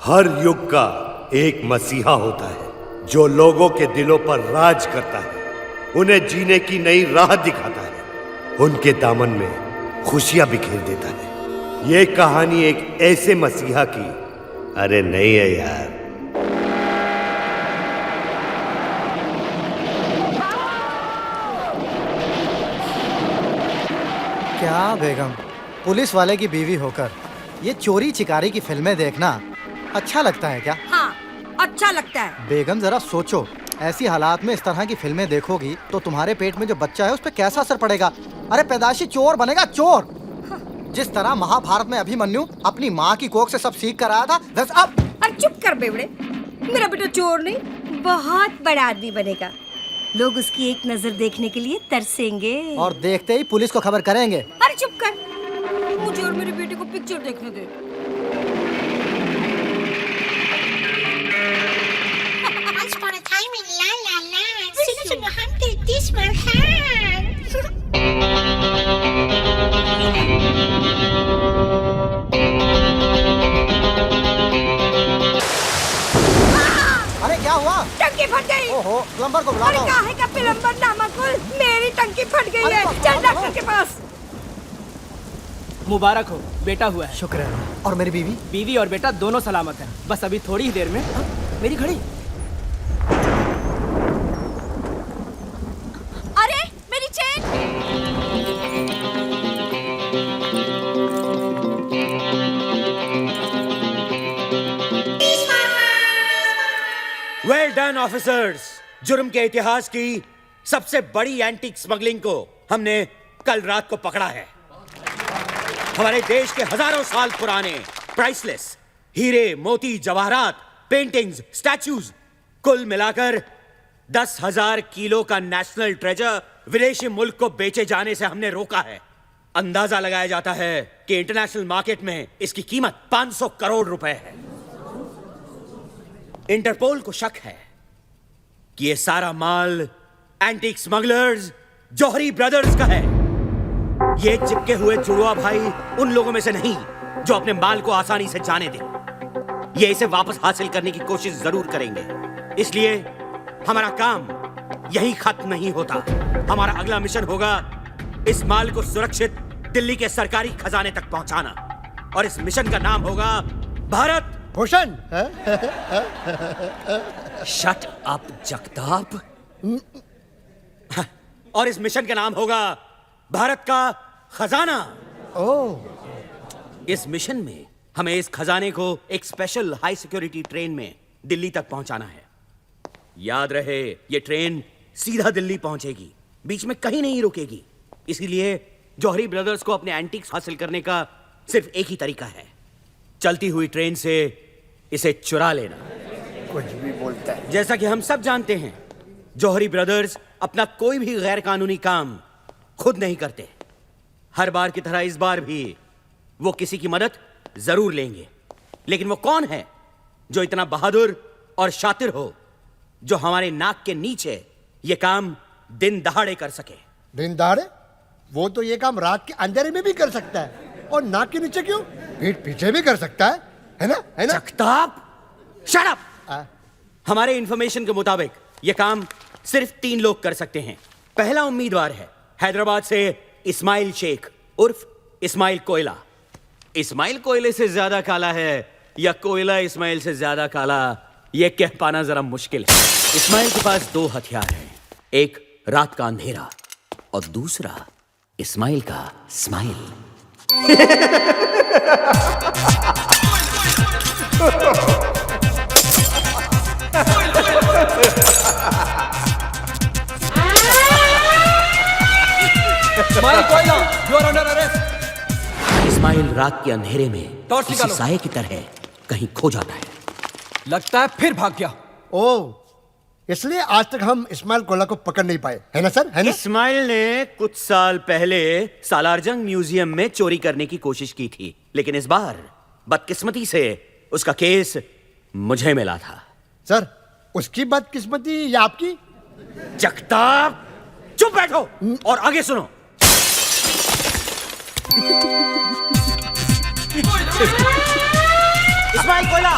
हर युग का एक मसीहा होता है जो लोगों के दिलों पर राज करता है, उन्हें जीने की नई राह दिखाता है, उनके दामन में खुशियां बिखेर देता है। ये कहानी एक ऐसे मसीहा की अरे नहीं है यार। क्या बेगम, पुलिस वाले की बीवी होकर ये चोरी चिकारी की फिल्में देखना अच्छा लगता है क्या? हाँ, अच्छा लगता है। बेगम जरा सोचो, ऐसी हालात में इस तरह की फिल्में देखोगी तो तुम्हारे पेट में जो बच्चा है उस पर कैसा असर पड़ेगा? अरे पैदाशी चोर बनेगा, चोर। जिस तरह महाभारत में अभिमन्यु अपनी माँ की कोख से सब सीख कर आया था, बस अब। अरे चुप कर बेवड़े, मेरा बेटा चोर नहीं, बहुत बड़ा आदमी बनेगा। लोग उसकी एक नजर देखने के लिए तरसेंगे और देखते ही पुलिस को खबर करेंगे। अरे चुप कर, मुझे और मेरे बेटे को पिक्चर देखने दे। Once upon a time in La La Land, suno hante tismarhan. अरे क्या हुआ? टंकी फट गई। ओहो, प्लम्बर को बुला अरे लो। काहे का प्लम्बर नामकुल, मेरी टंकी फट गई है। चल डॉक्टर के पास। मुबारक हो, बेटा हुआ है। शुक्र है। और मेरी बीवी? बीवी और बेटा दोनों सलामत हैं। बस अभी थोड़ी ही देर में। मेरी घड़ी। अरे मेरी चेन। Well done officers. जुर्म के इतिहास की सबसे बड़ी एंटीक स्मगलिंग को हमने कल रात को पकड़ा है। हमारे देश के हजारों साल पुराने प्राइसलेस हीरे, मोती, जवाहरात, पेंटिंग्स, स्टैच्यूज, कुल मिलाकर 10,000 किलो का नेशनल ट्रेजर विदेशी मुल्क को बेचे जाने से हमने रोका है। अंदाजा लगाया जाता है कि इंटरनेशनल मार्केट में इसकी कीमत 500 करोड़ रुपए है। इंटरपोल को शक है कि यह सारा माल एंटीक स्मगलर्स जौहरी ब्रदर्स का है। ये चिपके हुए जुड़वा भाई उन लोगों में से नहीं जो अपने माल को आसानी से जाने दें। ये इसे वापस हासिल करने की कोशिश जरूर करेंगे। इसलिए हमारा काम यही खत्म नहीं होता। हमारा अगला मिशन होगा इस माल को सुरक्षित दिल्ली के सरकारी खजाने तक पहुंचाना, और इस मिशन का नाम होगा भारत भूषण। Shut up Jagtap. और इस मिशन का नाम होगा भारत का खजाना। इस मिशन में हमें इस खजाने को एक स्पेशल हाई सिक्योरिटी ट्रेन में दिल्ली तक पहुंचाना है। याद रहे, यह ट्रेन सीधा दिल्ली पहुंचेगी, बीच में कहीं नहीं रुकेगी। इसीलिए जौहरी ब्रदर्स को अपने एंटीक्स हासिल करने का सिर्फ एक ही तरीका है, चलती हुई ट्रेन से इसे चुरा लेना। कुछ भी बोलता है। जैसा कि हम सब जानते हैं, जौहरी ब्रदर्स अपना कोई भी गैर कानूनी काम खुद नहीं करते। हर बार की तरह इस बार भी वो किसी की मदद जरूर लेंगे। लेकिन वो कौन है जो इतना बहादुर और शातिर हो, जो हमारे नाक के नीचे ये काम दिन दहाड़े कर सके? दिन दहाड़े? वो तो ये काम रात के अंधेरे में भी कर सकता है, और नाक के नीचे क्यों, पीठ पीछे भी कर सकता है ना? है ना? Jagtap, shut up. हमारे इंफॉर्मेशन के मुताबिक ये काम सिर्फ 3 लोग कर सकते हैं। पहला उम्मीदवार है हैदराबाद से इस्माइल शेख उर्फ इस्माइल कोयला। इस्माइल कोयले से ज्यादा काला है या कोयला इस्माइल से ज्यादा काला, यह कह पाना जरा मुश्किल है। इस्माइल के पास 2 हथियार हैं, एक रात का अंधेरा और दूसरा इस्माइल का स्माइल। इस्माइल कोयला, you are under arrest। Ismail रात के अंधेरे में टॉर्च किसी निकालो। साये की तरह कहीं खो जाता है। लगता है फिर भाग गया। ओ, इसलिए आज तक हम इस्माइल कोला को पकड़ नहीं पाए, है ना सर? है ना? इस्माइल ने कुछ साल पहले सालारजंग म्यूजियम में चोरी करने की कोशिश की थी, लेकिन इस बार बदकिस्मती से उसका केस मुझे मिला था। सर, उसकी बदकिस्मती या आपकी? जगताप, चुप बैठो और आगे सुनो। इस्माइल कोयला,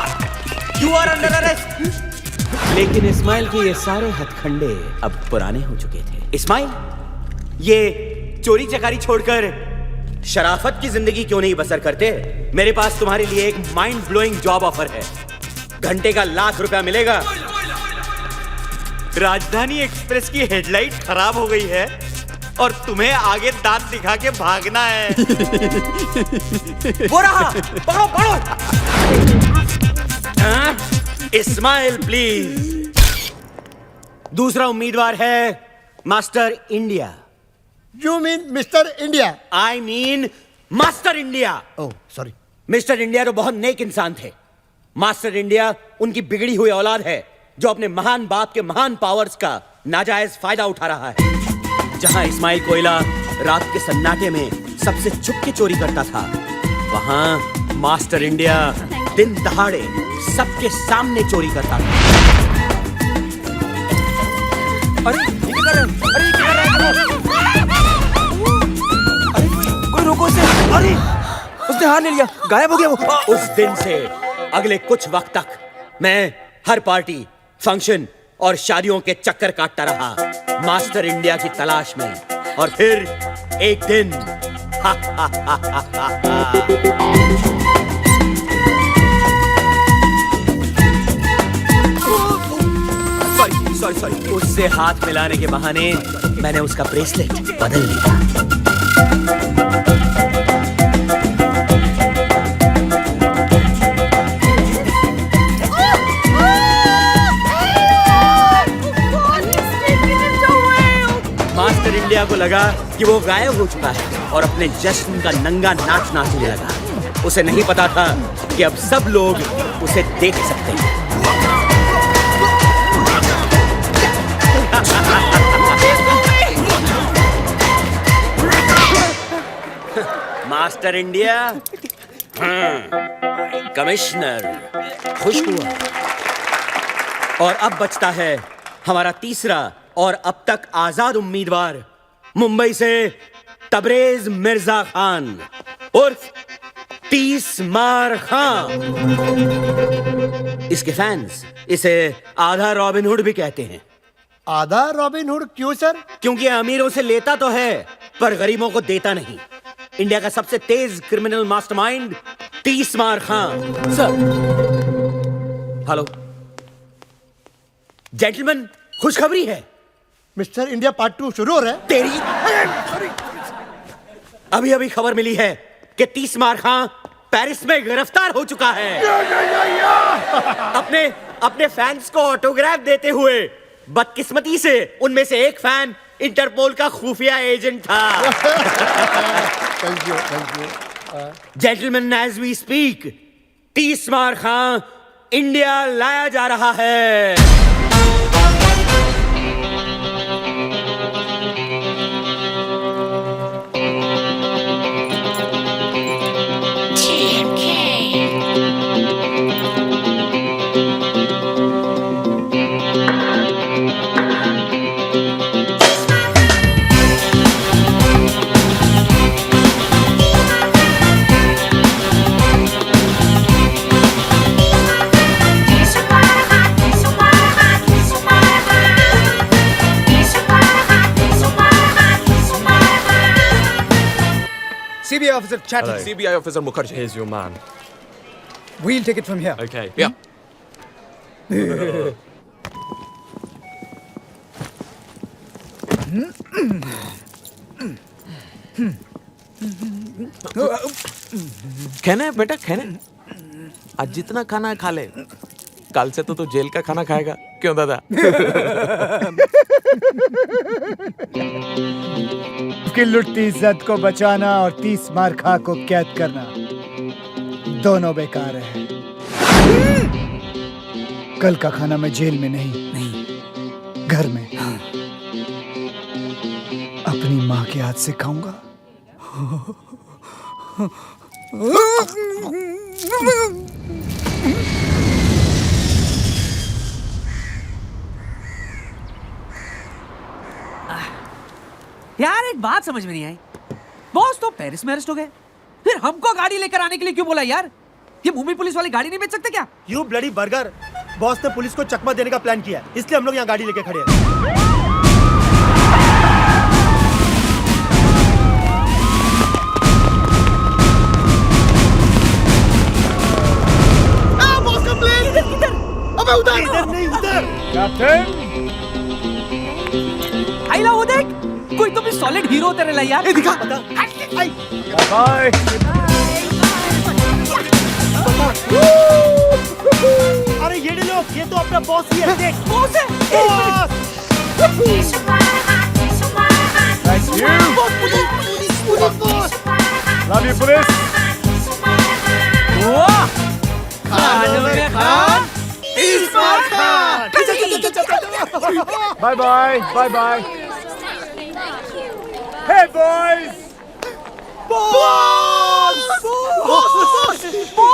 यू आर अंडर अरेस्ट। लेकिन इस्माइल के ये सारे हथखंडे अब पुराने हो चुके थे। इस्माइल, ये चोरी चकारी छोड़कर शराफत की जिंदगी क्यों नहीं बसर करते? मेरे पास तुम्हारे लिए एक माइंड ब्लोइंग जॉब ऑफर है। घंटे का ₹1,00,000 मिलेगा। राजधानी एक्सप्रेस की हेडलाइट खराब हो गई है और तुम्हें आगे दांत दिखा के भागना है। वो रहा, पकड़ो पकड़ो। इस्माइल प्लीज। दूसरा उम्मीदवार है master India. You mean mister India? I mean master India. Oh sorry. Mister India तो बहुत नेक इंसान थे। मास्टर इंडिया उनकी बिगड़ी हुई औलाद है जो अपने महान बाप के महान पावर्स का नाजायज फायदा उठा रहा है। जहां इस्माइल कोयला रात के सन्नाटे में सबसे छुप के चोरी करता था, वहां मास्टर इंडिया दिन दहाड़े सबके सामने चोरी करता था। अरे ये क्या कर रहे हो? अरे ये क्या कर रहे हो? अरे कोई रोको उसे। अरे उसने हार ले लिया, गायब हो गया वो। उस दिन से अगले कुछ वक्त तक मैं हर पार्टी, फंक्शन और शादियों के चक्कर काटता रहा मास्टर इंडिया की तलाश में। और फिर एक दिन सॉरी उससे हाथ मिलाने के बहाने मैंने उसका ब्रेसलेट बदल लिया। मास्टर इंडिया को लगा कि वो गायब हो चुका है और अपने जश्न का नंगा नाच नाचने लगा। उसे नहीं पता था कि अब सब लोग उसे देख सकते हैं। मास्टर इंडिया, कमिश्नर खुश हुआ। और अब बचता है हमारा तीसरा और अब तक आजाद उम्मीदवार, मुंबई से तबरेज मिर्जा खान उर्फ 30 मार खान। इसके फैंस इसे आधा रॉबिन हुड भी कहते हैं। आधा रॉबिन हुड क्यों सर? क्योंकि अमीरों से लेता तो है पर गरीबों को देता नहीं। इंडिया का सबसे तेज criminal mastermind 30 Maar Khan. Sir hello gentleman, खुशखबरी है। मिस्टर इंडिया पार्ट 2 शुरू हो रहा है। तेरी अभी अभी खबर मिली है कि 30 मार खान पेरिस में गिरफ्तार हो चुका है। अपने फैंस को ऑटोग्राफ देते हुए। बदकिस्मती से उनमें से एक फैन इंटरपोल का खुफिया एजेंट था। Thank you. Gentleman, as we speak 30 Maar Khan India लाया जा रहा है। CBI officer chatting. Hello. CBI officer Mukherjee. Here's your man. We'll take it from here. Okay. Yeah. खाना है बेटा, खाना है। आज जितना खाना है खा ले। कल से तो जेल का खाना खाएगा, क्यों दादा? की लुटती इज्जत को बचाना और 30 मार खा को कैद करना दोनों बेकार है। कल का खाना मैं जेल में नहीं, घर में अपनी माँ के हाथ से खाऊंगा। यार एक बात समझ में नहीं आई, बॉस तो पेरिस में अरेस्ट हो गए, फिर हमको गाड़ी लेकर आने के लिए क्यों बोला यार? ये मुंबई पुलिस वाली गाड़ी नहीं बेच सकते क्या? यू ब्लडी बर्गर, बॉस ने पुलिस को चकमा देने का प्लान किया है, इसलिए हम लोग यहाँ गाड़ी लेके खड़े हैं। अबे उधर इधर नहीं, उधर। कैप्टन आइला वो देख, कोई तो भी सॉलिड हीरो तेरे लिए यार। दिखा बाय। अरे ये लोग, ये तो अपना बॉस ही है, देख। बॉस है। Thank you. Love you police. Bye bye bye bye. Hey boys,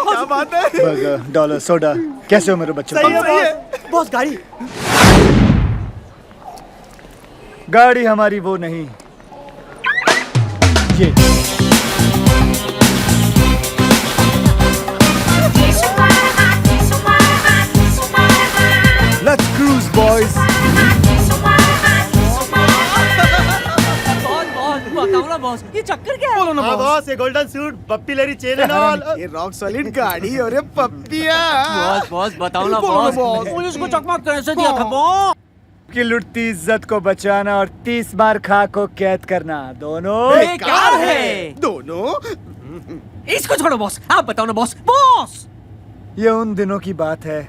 क्या बात है? बर्गर, डॉलर, सोडा, कैसे हो मेरे बच्चों? सही है बॉस। बॉस गाड़ी। गाड़ी हमारी वो नहीं, ये। Let's cruise, boys. बताओ ना बॉस, ये चक्कर क्या है? हाँ बॉस, ये golden suit, Bappi Lahiri chain and all. ये रॉक सॉलिड गाड़ी और ये पप्पिया। बॉस बताओ ना बॉस, पुलिस को चकमा कैसे दिया था बॉस? की लुटती इज्जत को बचाना और 30 मार खा को कैद करना, दोनों बेकार है। दोनों? इसको छोड़ो बॉस, आप बताओ ना बॉस। बॉस ये उन दिनों की बात है।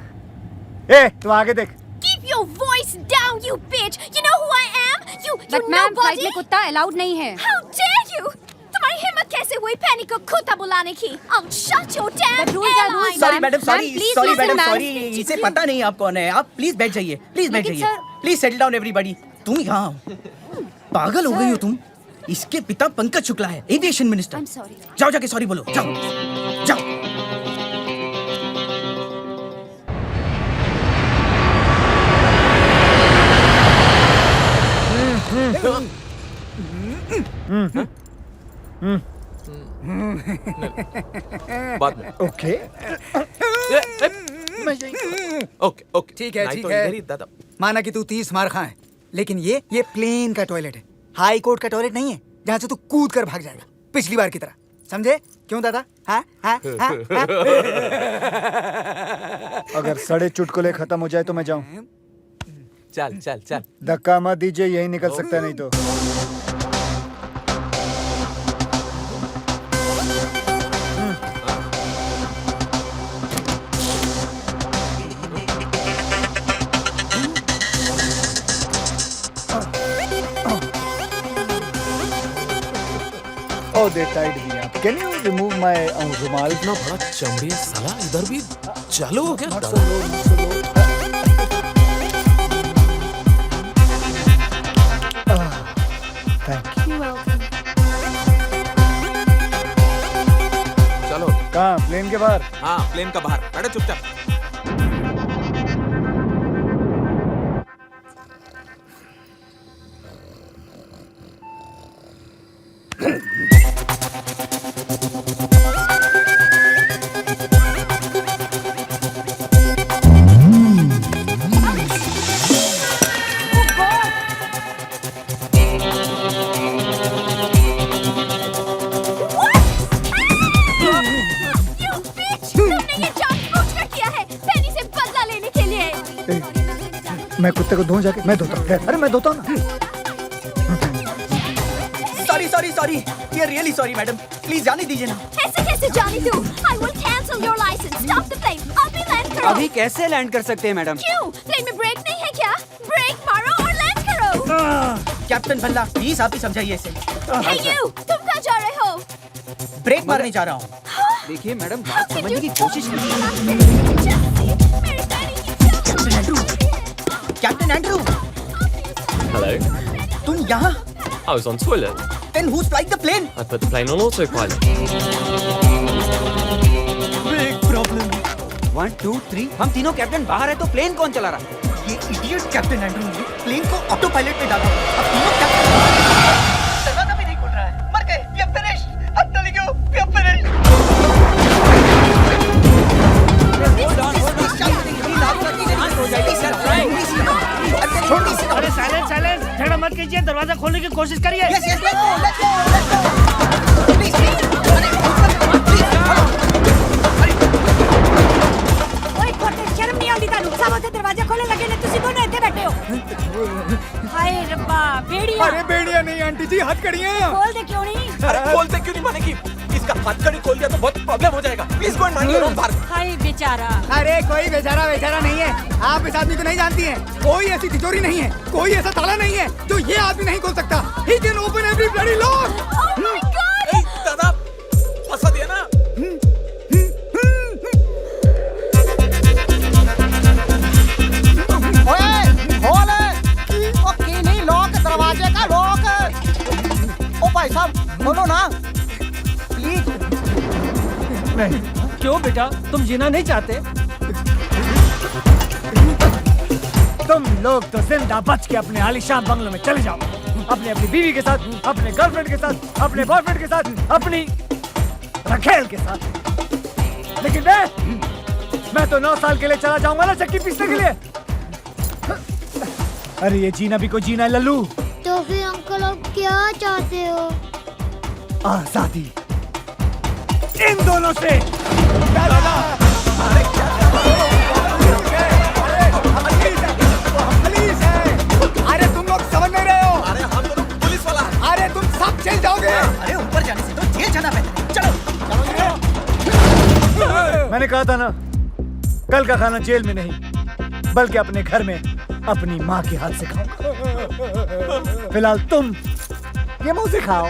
ए, तू आगे देख। Keep your voice down, you bitch. You know who I am? You ma'am, flight में nobody. कुत्ता अलाउड नहीं है। How dare you? तुम्हारी हिम्मत कैसे हुई पैनी को कुत्ता बुलाने की? I'll shut your damn But rules are rules, airline. Sorry Ma'am, madam, ma'am, sorry please sorry listen, madam, ma'am. Sorry, इसे पता नहीं आप कौन है। आप प्लीज बैठ जाइए, प्लीज बैठ लेकिन जाइए। Please settle down everybody. तुम यहाँ पागल हो गई हो तुम? इसके पिता पंकज शुक्ला है, एविएशन मिनिस्टर। I'm sorry. जाओ जाके सॉरी बोलो, जाओ जाओ। बाद में। ओके। ओके ओके ठीक है, नहीं ठीक तो है। इधर ही दादा। माना कि तू 30 मार खा है, लेकिन ये प्लेन का टॉयलेट है, हाई कोर्ट का टॉयलेट नहीं है जहाँ से तू कूद कर भाग जाएगा पिछली बार की तरह। समझे? क्यों दादा? हाँ हाँ हाँ हाँ? अगर साढ़े चुटकुले खत्म हो जाए तो मैं जाऊं। चल चल चल। धक्का मत दीजिए, यही निकल सकता है नहीं तो। Oh, they tied me up. Can you remove my रुमाल? इतना बड़ा चमड़ी है साला, इधर भी चालू हो गया। Thank you. चलो। कहाँ? प्लेन के बाहर? हाँ, प्लेन का बाहर बैठो चुपचाप। मैं कुत्ते को धोऊं जाके? मैं धोता हूँ। अरे मैं धोता हूँ ना। सॉरी सॉरी सॉरी, ये रियली सॉरी मैडम, प्लीज जाने दीजिए ना। ऐसे कैसे जाने दूँ? I will cancel your license. Stop the plane. अभी लैंड करो। अभी कैसे लैंड कर सकते हैं मैडम? क्यों? प्लेन में ब्रेक नहीं है क्या? ब्रेक मारो और लैंड करो। कैप्टन भल्ला, प्लीज आप ही समझाइए इसे। Hey you, तुम कहाँ जा रहे हो? ब्रेक मारने जा रहा हूँ। देखिए मैडम, बात समझने की कोशिश कीजिए। Captain Andrew, Hello. तुम यहाँ? I was on toilet. Then who's flying the plane? I put the plane on autopilot. Big problem. 1 2 3, हम तीनों कैप्टन बाहर है तो प्लेन कौन चला रहा है? ये इडियट कैप्टन एंड्रू ने प्लेन को ऑटो पायलट में डाला। अब तीनों कैप्टन दरवाजा भी नहीं खुल रहा है। मर गए। We are finished. I'm telling you, we are finished. दरवाजा खोलने की कोशिश करिए। शर्म नहीं आती तानू सब होते दरवाजा खोले लगे ने तुसी दोनों इथे बैठे हो। हाय रब्बा भेड़िया। अरे भेड़िया नहीं आंटी जी, हथकड़ियाँ। खोल दे क्यों नहीं? अरे खोलते क्यों नहीं मानेगी? इसका हथकड़ी खोल दिया तो बहुत प्रॉब्लम हो जाएगा। Please go and mind your own बात। हाय बेचारा। अरे कोई बेचारा बेचारा नहीं है, आप इस आदमी को नहीं जानती हैं। कोई ऐसी तिजोरी नहीं है, कोई ऐसा ताला नहीं है जो ये आदमी नहीं खोल सकता। He can open every bloody lock. Oh my God! दादा फंसा दिया ना। दरवाजे का लॉक। ओ भाई साहब बोलो ना प्लीज। नहीं। क्यों बेटा, तुम जीना नहीं चाहते? तुम लोग तो जिंदा बच के अपने आलीशान बंगलों में चले जाओ, अपनी बीवी के साथ, अपने गर्लफ्रेंड के साथ, अपने बॉयफ्रेंड के साथ, अपनी रखेल के साथ। लेकिन मैं तो 9 साल के लिए चला जाऊंगा ना चक्की पीसने के लिए। अरे ये जीना भी को जीना है लल्लू। तो फिर अंकल आप क्या चाहते हो? आजादी इन दोनों से। अरे तुम लोग समझ नहीं रहे हो। अरे हम दोनों पुलिस वाला। अरे तुम सब जेल जाओगे। अरे ऊपर जाने से तो जेल जाना बेहतर है। चलो मैंने कहा था ना, कल का खाना जेल में नहीं बल्कि अपने घर में अपनी माँ के हाथ से खाऊंगा। फिलहाल तुम ये मुंह से खाओ।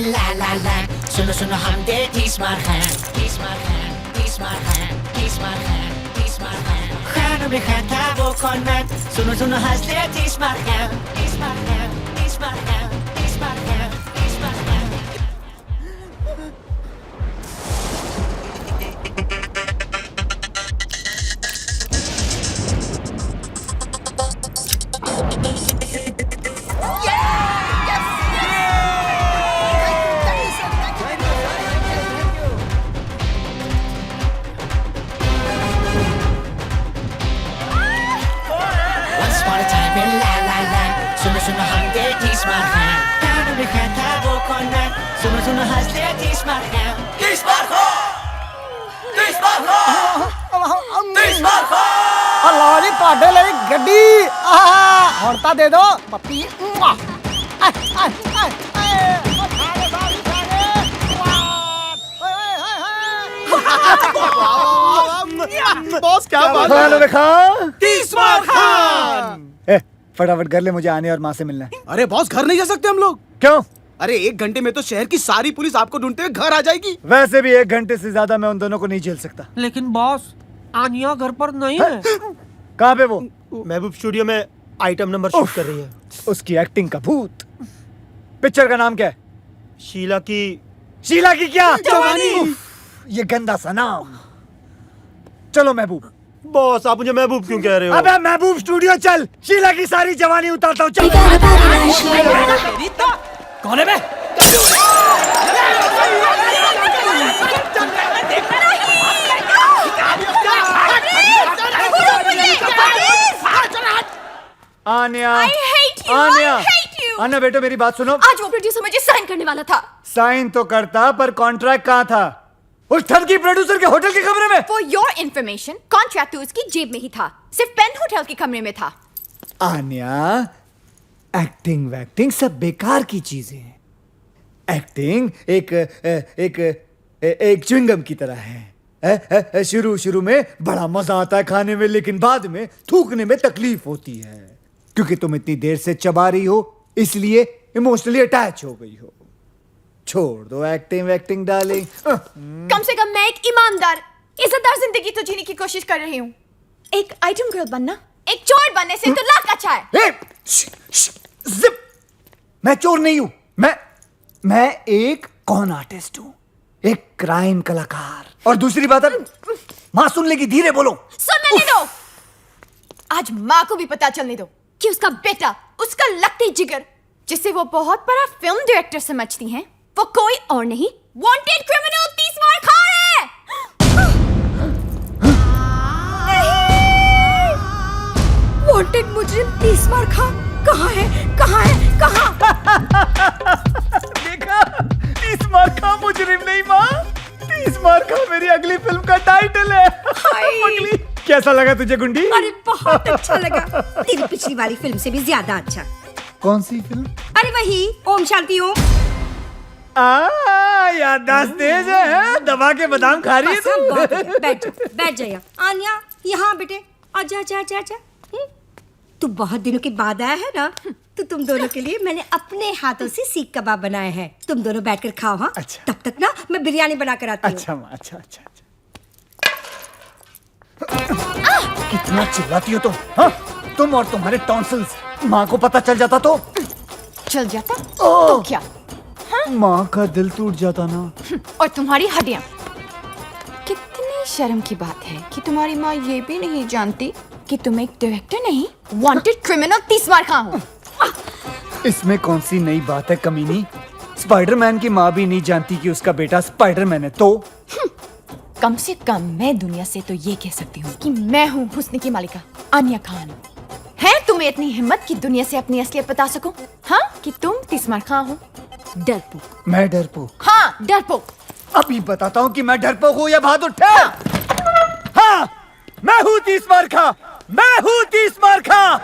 ला ला ला सुनो सुनो हम दे तीसमार खानों में खाता वो कौन मैं सुनो सुनो हंस दे तीसमार लाली पाडे ले गड्डी औरता दे दो पप्पी। बॉस क्या बात है? फटाफट कर ले, मुझे आने और माँ से मिलना है। अरे बॉस घर नहीं जा सकते हम लोग। क्यों? अरे 1 घंटे में तो शहर की सारी पुलिस आपको ढूंढते हुए घर आ जाएगी। वैसे भी 1 घंटे से ज्यादा मैं उन दोनों को नहीं झेल सकता। लेकिन बॉस आनिया घर पर नहीं है। कहाँ पे वो? महबूब स्टूडियो में आइटम नंबर शूट कर रही है। उसकी एक्टिंग का भूत। पिक्चर का नाम क्या है? शीला की क्या जवानी। ये गंदा सा नाम। चलो महबूब। बॉस आप मुझे महबूब क्यों कह रहे हो? अबे महबूब स्टूडियो चल, शीला की सारी जवानी उतारता हूँ। चल। कौन है बे? Anya, I hate you, Anya, I hate you. Anya बेटा मेरी बात सुनो। आज वो प्रोड्यूसर मुझे साइन करने वाला था। साइन तो करता पर कॉन्ट्रैक्ट कहाँ था? उस ठग की प्रोड्यूसर के होटल के कमरे में। For your information, कॉन्ट्रैक्ट तो उसकी जेब में ही था, सिर्फ पेन होटल के कमरे में था। आन्या, एक्टिंग वैक्टिंग सब बेकार की चीजें हैं। एक्टिंग एक च्युइंगम की तरह है। शुरू में बड़ा मजा आता है खाने में, लेकिन बाद में थूकने में तकलीफ होती है, क्योंकि तुम इतनी देर से चबा रही हो, इसलिए इमोशनली अटैच हो गई हो। छोड़ दो एक्टिंग वैक्टिंग डार्लिंग। कम से कम मैं एक ईमानदार, इज्जतदार जिंदगी तो जीने की कोशिश कर रही हूँ। एक आइटम गर्ल बनना एक चोर बनने से तो लाख अच्छा है। जिप! मैं चोर नहीं हूं। मैं एक कॉन आर्टिस्ट हूं, एक क्राइम कलाकार। और दूसरी बात है, माँ सुन लेगी, धीरे बोलो। सुनने नहीं दो। आज माँ को भी पता चलने दो कि उसका बेटा, उसका लकड़ी जिगर, जिसे वो बहुत बड़ा फिल्म डायरेक्टर समझती हैं, वो कोई और नहीं, वांटेड क्रिमिनल तीसमार खान है। वांटेड मुजरिम तीसमार खान कहाँ है? कहाँ है? कहाँ? देखा, तीसमार खा मुजरिम नहीं माँ, तीसमार खा मेरी अगली फिल्म का टाइटल है। पगली, कैसा लगा तुझे गुंडी? अरे बहुत अच्छा लगा, तेरी पिछली वाली फिल्म से भी ज्यादा अच्छा। कौन सी फिल्म? अरे वही ओम शांति ओम। याददाश्त तेज है, दबा के बादाम खा रही है तू। बैठ जा यहाँ। आन्या, यहाँ बेटे, आजा आजा आजा आजा। तू बहुत दिनों के बाद आया है ना, तो तुम दोनों के लिए मैंने अपने हाथों से सीख कबाब बनाए हैं। तुम दोनों बैठकर खाओ। हाँ, अच्छा। तब तक ना मैं बिरयानी बना कर आती हूँ। अच्छा माँ, अच्छा अच्छा अच्छा। कितना चिल्लाती हो तुम? हाँ? तुम और तुम्हारे टॉन्सिल्स, माँ को पता चल जाता तो? चल जाता तो क्या? माँ का दिल टूट जाता ना। और तुम्हारी हड्डियां। कितनी शर्म की बात है कि तुम्हारी माँ ये भी नहीं जानती कि तुम एक डायरेक्टर नहीं, वांटेड क्रिमिनल तीसमार खान हो। इसमें कौन सी नई बात है कमीनी? स्पाइडरमैन की माँ भी नहीं जानती कि उसका बेटा स्पाइडरमैन है तो? कम से कम मैं दुनिया से तो ये कह सकती हूँ कि मैं हूँ हुस्न की मालिका आन्या खान। है तुम्हें इतनी हिम्मत कि दुनिया से अपनी असलियत बता सको? हाँ, कि तुम तीसमार खान हो? डरपोक। मैं डरपोक? हाँ, डरपोक। अभी बताता हूँ कि मैं डरपोक हूँ या बहादुर ठहर। हाँ, मैं हूँ तीसमार खां, मैं हूँ तीसमार खां।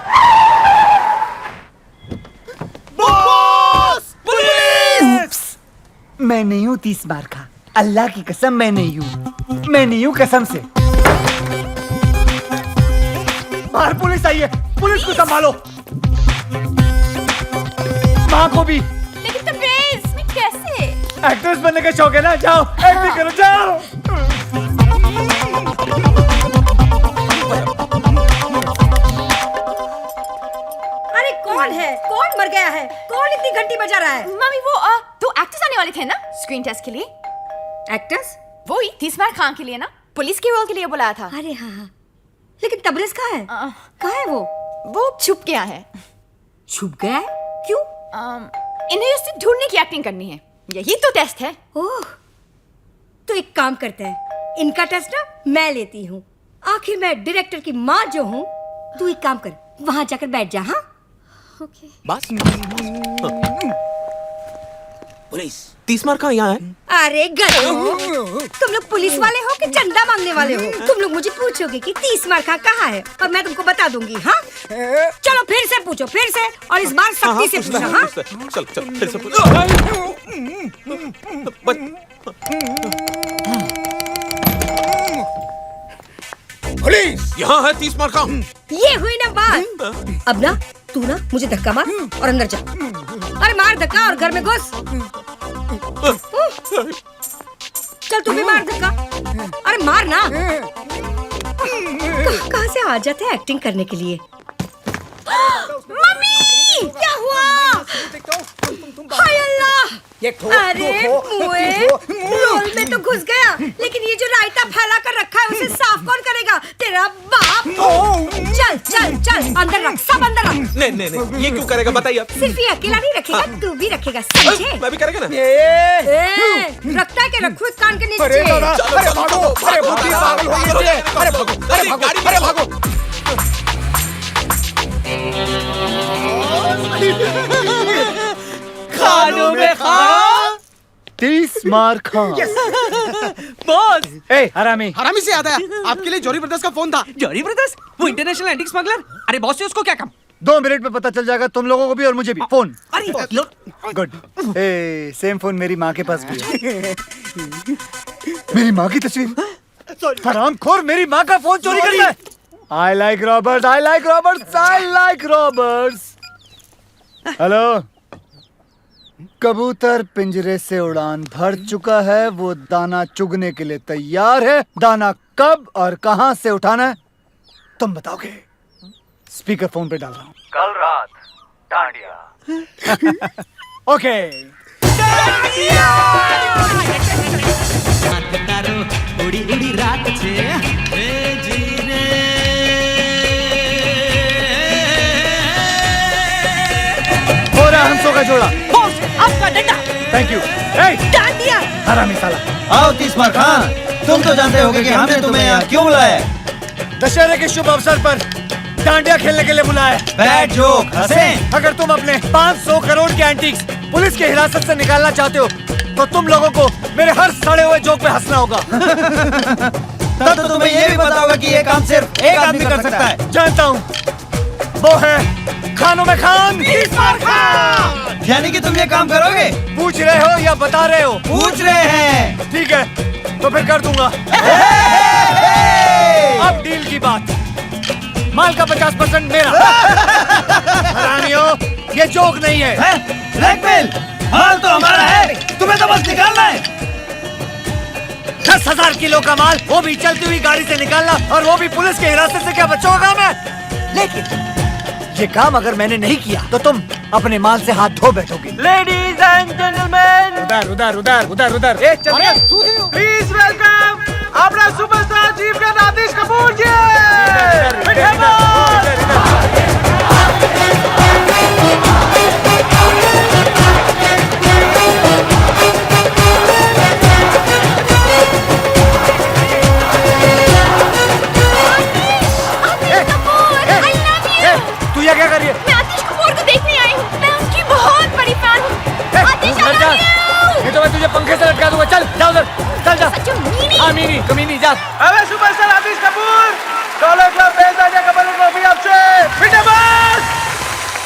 बॉस! पुलिस! मैं नहीं हूँ तीसमार खां, अल्लाह की कसम मैं नहीं हूँ, मैं नहीं हूँ कसम से। बाहर पुलिस आई है, पुलिस को संभालो। माँ को भी। लेकिन तबरेज़, मैं कैसे? एक्ट्रेस बनने का शौक है ना, जाओ एक्टिंग करो, जाओ। अरे कौन है? कौन मर गया है? कौन इतनी घंटी बजा रहा है? मम्मी वो दो एक्टर्स आने वाले थे ना स्क्रीन टेस्ट के लिए। एक्टर्स? वो ही तीसमार खान के लिए ना, पुलिस के रोल के लिए बुलाया था। अरे हाँ हाँ, लेकिन तबरेज़ कहाँ है? कहाँ है वो? वो छुप गया है। छुप गया है? क्यों? इन्हें उससे ढूंढने की एक्टिंग करनी है, यही तो टेस्ट है। ओह, तो एक काम करते हैं, इनका टेस्ट ना मैं लेती हूँ। आखिर मैं डायरेक्टर की माँ जो हूँ। तू एक काम कर, वहां जाकर बैठ जा। हाँ, ओके। बस पुलिस तीसमार खां यहाँ है। अरे गधो, तुम लोग पुलिस वाले हो कि चंदा मांगने वाले हो? तुम लोग मुझे पूछोगे कि तीसमार खां कहाँ है और मैं तुमको बता दूंगी। हाँ, चलो फिर से पूछो, फिर से, और इस बार सख्ती से पूछो। हाँ, चल चल फिर से पूछ। पुलिस! यहाँ है तीसमार खां। ये हुई ना बात। अब ना तू ना मुझे धक्का मार और अंदर जा। अरे मार धक्का और घर में घुस। चल तू भी मार धक्का। अरे मार ना। कहाँ से आ जाते हैं एक्टिंग करने के लिए? मम्मी, क्या हुआ? हाय अल्लाह! अरे मुए, रोल में तो घुस गया, लेकिन ये जो रायता फैला कर रखा है उसे साफ कौन करेगा? तेरा बाप। चल चल चल, अंदर रख, सब अंदर रख। नहीं नहीं नहीं, ये क्यों करेगा बताइए आप। सिर्फ ये अकेला नहीं रखेगा, तू भी रखेगा, समझे? मैं भी करेगा ना। रखता है कि रखो इस कान के नीचे। अरे भागो, अरे बुद्धि पागल हो गई है। अरे भागो, अरे भागो, अरे भागो। खानों में खां, तीसमार खां। बॉस। ए हरामी, हरामी से याद आया, आपके लिए जौहरी ब्रदर्स का फोन था। जॉरी ब्रदर्स, वो इंटरनेशनल एंटिक स्मगलर। अरे बॉस से उसको क्या काम? 2 मिनट में पता चल जाएगा तुम लोगों को भी और मुझे भी। फोन। अरे लो। गुड। ए सेम फोन मेरी माँ के पास भी है। मेरी माँ की तस्वीर। हरामखोर मेरी माँ का फोन चोरी करता है। I like robbers, I like robbers, I like robbers. Hello, कबूतर पिंजरे से उड़ान भर चुका है, वो दाना चुगने के लिए तैयार है। दाना कब और कहां से उठाना है तुम बताओगे? स्पीकर फोन पे डाल रहा हूँ। कल रात डांडिया। ओके। उड़ी उड़ी रात छे हो रहा हंसों का जोड़ा। बॉस आपका डंडा। Thank you. डांडिया। हरामी साला। आओ तीसमार खान, तुम तो जानते होगे कि हमने तुम्हें यहाँ क्यों बुलाया है। दशहरे के शुभ अवसर पर डांडिया खेलने के लिए बुलाया है। बैड जोक, हंसें। अगर तुम अपने 500 करोड़ के एंटीक्स पुलिस की हिरासत से निकालना चाहते हो तो तुम लोगों को मेरे हर सड़े हुए जोक पे हंसना होगा। तब तो तुम्हें ये भी पता होगा कि ये काम सिर्फ एक आदमी कर सकता है। जानता हूँ, वो है खानों में खान। यानी कि तुम ये काम करोगे? पूछ रहे हो या बता रहे हो? पूछ रहे हैं। ठीक है, तो फिर कर दूंगा। अब डील की बात। माल का 50% मेरा। हरामियों, ये जोक नहीं है। ब्लैकमेल। माल तो हमारा है, तुम्हें तो बस निकालना है। 10,000 किलो का माल, वो भी चलती हुई गाड़ी से निकालना, और वो भी पुलिस की हिरासत से। क्या बच्चों का काम है? लेकिन ये काम अगर मैंने नहीं किया तो तुम अपने माल से हाथ धो बैठोगे। लेडीज एंड जेंटलमैन, उधर उधर उधर उधर उधर। चलिए, प्लीज वेलकम अपना सुपरस्टार चीफ का आतिश कपूर जी। तू ये क्या कर रही है? मैं आतिश कपूर को देखने आई हूँ। मैं उनकी बहुत बड़ी फैन हूँ। आतिश, I love you। ये तो मैं तुझे पंखे से लटका दूंगा। चल जा उधर, चल जा। सच्चो मीनी। हाँ मीनी, कमीनी जा। अबे सुपरस्टार आतिश कपूर, डॉलर क्लब भेजा कपल ट्रॉफी आपसे।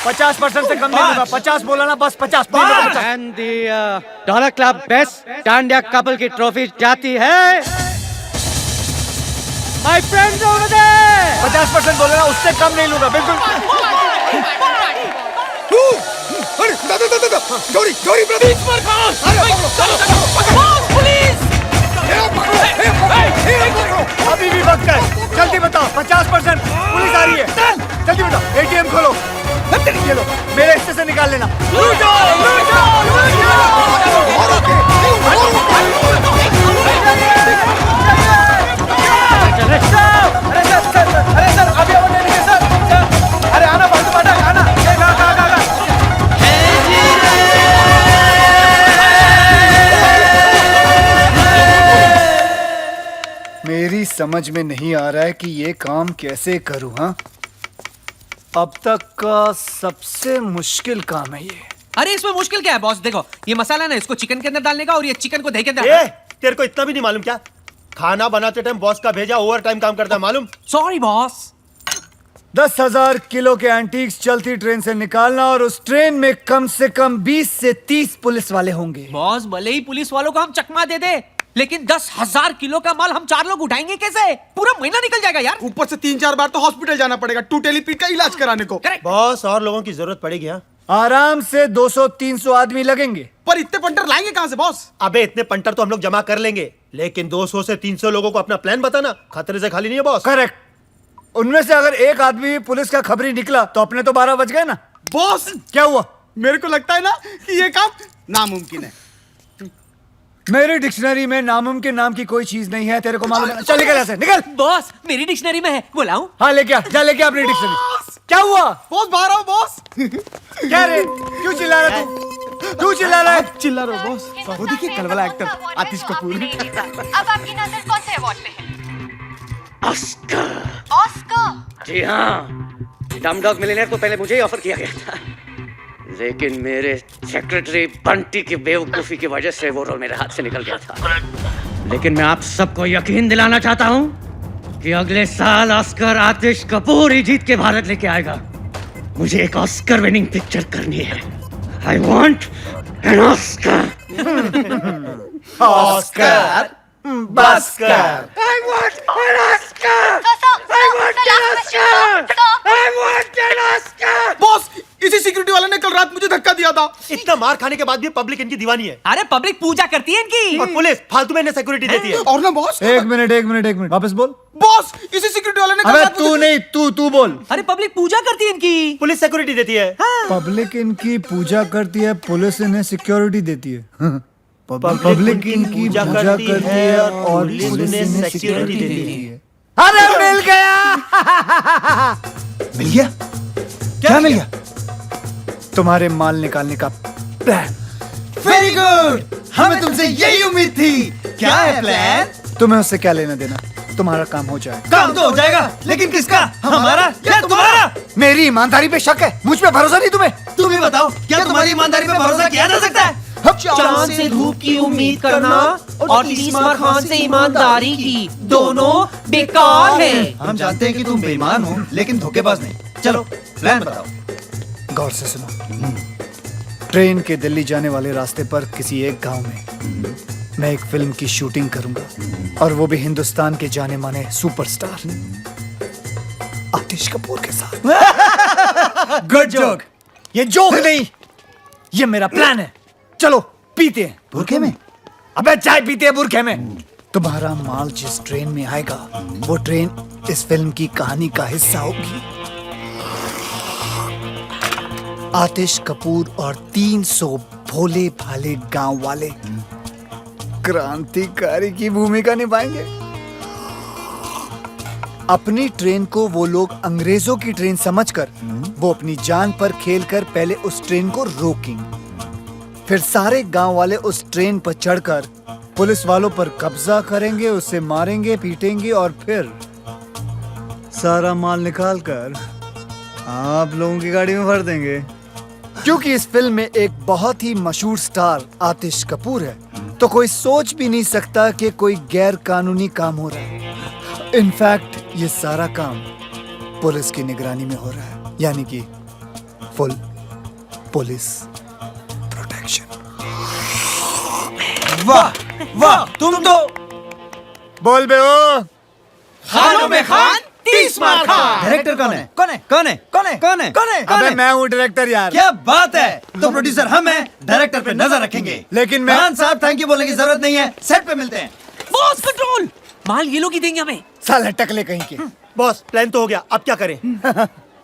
50% से कम नहीं दूंगा। 50 बोला ना, बस 50। And the dollar club best dandiya couple की ट्रॉफी जाती है माय फ्रेंड्स ओवर देयर। 50% बोले ना, उससे कम नहीं लूंगा, बिल्कुल। जोड़ी जोड़ी ब्रदर। अभी भी वक्त है, जल्दी बताओ। 50% पुलिस आ रही है, जल्दी बताओ। ATM खोलो, ये लो, मेरे हिस्से से निकाल लेना। लूटो, लूटो, लूटो। अरे सर, अभी अब नहीं है सर। अरे आना, बाटू बाटा आना। मेरी समझ में नहीं आ रहा है कि ये काम कैसे करूं। हाँ, अब तक का सबसे मुश्किल काम है ये। अरे इसमें मुश्किल क्या है बॉस? देखो ये मसाला ना, इसको चिकन के अंदर डालने का, और ये चिकन को दही के अंदर। तेरे को इतना भी नहीं मालूम क्या? खाना बनाते टाइम बॉस का भेजा ओवर टाइम काम करता है, मालूम? Sorry boss. 10,000 किलो के एंटीक्स चलती ट्रेन से निकालना, और उस ट्रेन में कम से कम 20 से 30 पुलिस वाले होंगे। बॉस, भले ही पुलिस वालों को हम चकमा दे दे, लेकिन 10,000 किलो का माल हम 4 लोग उठाएंगे कैसे? पूरा महीना निकल जाएगा यार। ऊपर से 3-4 बार तो हॉस्पिटल जाना पड़ेगा टूटेली पीठ का इलाज कराने को। बॉस, और लोगों की जरूरत पड़ेगी। हाँ, आराम से 200-300 आदमी लगेंगे। पर इतने पंटर लाएंगे कहां से बॉस? अबे इतने पंटर तो हम लोग जमा कर लेंगे, लेकिन 200 से 300 लोगों को अपना प्लान बताना खतरे से खाली नहीं है बॉस। करेक्ट। उनमें से अगर एक आदमी पुलिस का खबरी निकला तो अपने तो 12 बज गए ना। बॉस, क्या हुआ? मेरे को लगता है ना कि ये काम नामुमकिन है। मेरी डिक्शनरी में नामुमकिन नाम की कोई चीज नहीं है, तेरे को मालूम है। चल निकल ऐसे, निकल। बॉस, मेरी डिक्शनरी में है, बुलाऊं? हाँ लेके आ, जा लेके आ अपनी डिक्शनरी। क्या हुआ? बॉस बाहर आओ बॉस। क्या रे, क्यों चिल्ला रहा तू? क्यों चिल्ला रहा है? चिल्ला रहा हो बॉस? वो देखिए कल वाला एक्टर आतिश कपूर। अब आपकी नजर कौन से अवार्ड पे है? ऑस्कर। ऑस्कर? जी हाँ, डमडॉग मिलियनेयर को पहले मुझे ही ऑफर किया गया था, लेकिन मेरे सेक्रेटरी बंटी की बेवकूफी की वजह से वो रोल मेरे हाथ से निकल गया था। लेकिन मैं आप सबको यकीन दिलाना चाहता हूँ कि अगले साल ऑस्कर आतिश कपूर ही जीत के भारत लेके आएगा। मुझे एक ऑस्कर विनिंग पिक्चर करनी है। I want an Oscar. Oscar बस्कर। I want an Oscar! I want an Oscar! I want an Oscar! Boss, इसी सिक्योरिटी वाले ने कल रात मुझे धक्का दिया था। इतना मार खाने के बाद भी पब्लिक इनकी दीवानी है। अरे पब्लिक पूजा करती है इनकी। और पुलिस फालतू में इन्हें सिक्योरिटी देती है। और ना बॉस, एक मिनट वापस बोल। बॉस इसी सिक्योरिटी वाले ने अबे तू नहीं, तू बोल। अरे पब्लिक पूजा करती है इनकी, पुलिस सिक्योरिटी देती है। पब्लिक इनकी पूजा करती है, पुलिस इन्हें सिक्योरिटी देती है। पब्लिक इनकी पूजा करती है और पुलिस इन्हें सिक्योरिटी देती है। अरे मिल गया। मिल गया? क्या मिल गया? तुम्हारे माल निकालने का प्लान। वेरी गुड, हमें तुमसे यही उम्मीद थी। क्या है प्लान? तुम्हें उससे क्या लेना देना, तुम्हारा काम हो जाएगा। काम तो हो जाएगा, लेकिन किसका? हमारा या तुम्हारा? मेरी ईमानदारी पे शक है, मुझ पे भरोसा नहीं तुम्हें? तुम ही बताओ, क्या तुम्हारी ईमानदारी पे भरोसा किया जा सकता है? चांद से धूप की उम्मीद करना और तीसमार खान से ईमानदारी की, दोनों बेकार है। हम जानते हैं कि तुम बेईमान हो, लेकिन धोखेबाज नहीं। चलो प्लान बताओ। गौर से सुनो। ट्रेन के दिल्ली जाने वाले रास्ते पर किसी एक गांव में मैं एक फिल्म की शूटिंग करूंगा, और वो भी हिंदुस्तान के जाने माने सुपरस्टार आतिश कपूर के साथ। Good joke. ये जोक नहीं, ये मेरा प्लान है। चलो पीते हैं। बुरखे में? अबे चाय पीते हैं बुरखे में। तुम्हारा माल जिस ट्रेन में आएगा, वो ट्रेन इस फिल्म की कहानी का हिस्सा होगी। आतिश कपूर और 300 भोले भाले गांव वाले क्रांतिकारी की भूमिका निभाएंगे। अपनी ट्रेन को वो लोग अंग्रेजों की ट्रेन समझकर वो अपनी जान पर खेलकर पहले उस ट्रेन को रोकेंगे, फिर सारे गांव वाले उस ट्रेन पर चढ़कर पुलिस वालों पर कब्जा करेंगे, उसे मारेंगे, पीटेंगे और फिर सारा माल निकालकर आप लोगों की गाड़ी में भर देंगे। क्योंकि इस फिल्म में एक बहुत ही मशहूर स्टार आतिश कपूर है, तो कोई सोच भी नहीं सकता कि कोई गैर कानूनी काम हो रहा है। इनफैक्ट ये सारा काम पुलिस की निगरानी में हो रहा है, यानी कि फुल पुलिस प्रोटेक्शन। वाह वाह, तुम तो बोल बे ओ। खानों में खान, 30 मार खान। डायरेक्टर कौन है? कौन है? कौन है? कौन है? कौन है? कौन है? अबे मैं हूँ डायरेक्टर यार। क्या बात है? तो प्रोड्यूसर हम हैं, डायरेक्टर पे नजर रखेंगे। लेकिन मैं खान साहब थैंक यू बोलने की जरूरत नहीं है, सेट पे मिलते हैं। बॉस कंट्रोल, माल ये लोग ही देंगे हमें। साले टकले कहीं के। बॉस प्लान तो हो गया, अब क्या करें?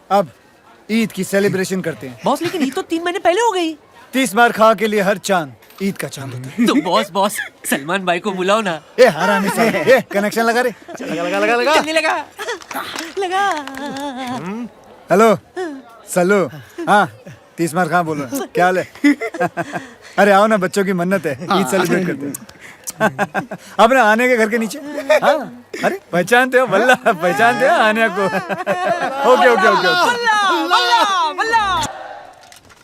अब ईद की सेलिब्रेशन करते हैं। बॉस लेकिन ईद तो 3 महीने पहले हो गई। 30 मार खा के लिए हर चांद ईद का चांद होता है। तो बॉस सलमान भाई को बुलाओ ना। ए हरामी साले, ए कनेक्शन लगा रे। चलने लगा। हेलो सल्लू। हाँ 30 मार खा बोलो, क्या हाल है? अरे आओ ना, बच्चों की मन्नत है, ईद सेलिब्रेट करते हैं। अपने आने के घर के नीचे। हाँ अरे पहचानते हो? बल्ला पहचानते हो आने को? Okay okay okay.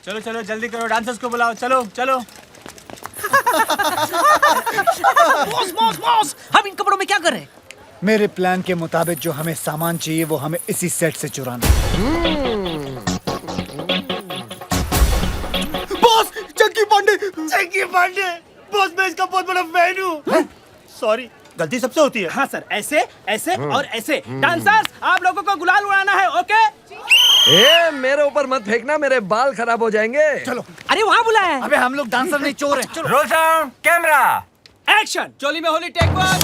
चलो चलो जल्दी करो, डांसर्स को बुलाओ। चलो चलो। बॉस हम इन कपड़ों में क्या कर रहे हैं? मेरे प्लान के मुताबिक जो हमें सामान चाहिए वो हमें इसी सेट से चुराना है। बॉस चंकी पांडे। चंकी पांडे बॉस, मैं इसका बहुत बड़ा फैन हूँ। सॉरी, गलती सबसे होती है। हाँ सर, ऐसे ऐसे और ऐसे। डांसर्स आप लोगों को गुलाल उड़ाना है, ओके? ए, मेरे ऊपर मत फेंकना, मेरे बाल खराब हो जाएंगे। चलो। अरे वहाँ बुलाया है। अबे हम लोग डांसर नहीं, चोर हैं। चलो। Roll sound, camera, action. चोली में होली, टेक 1।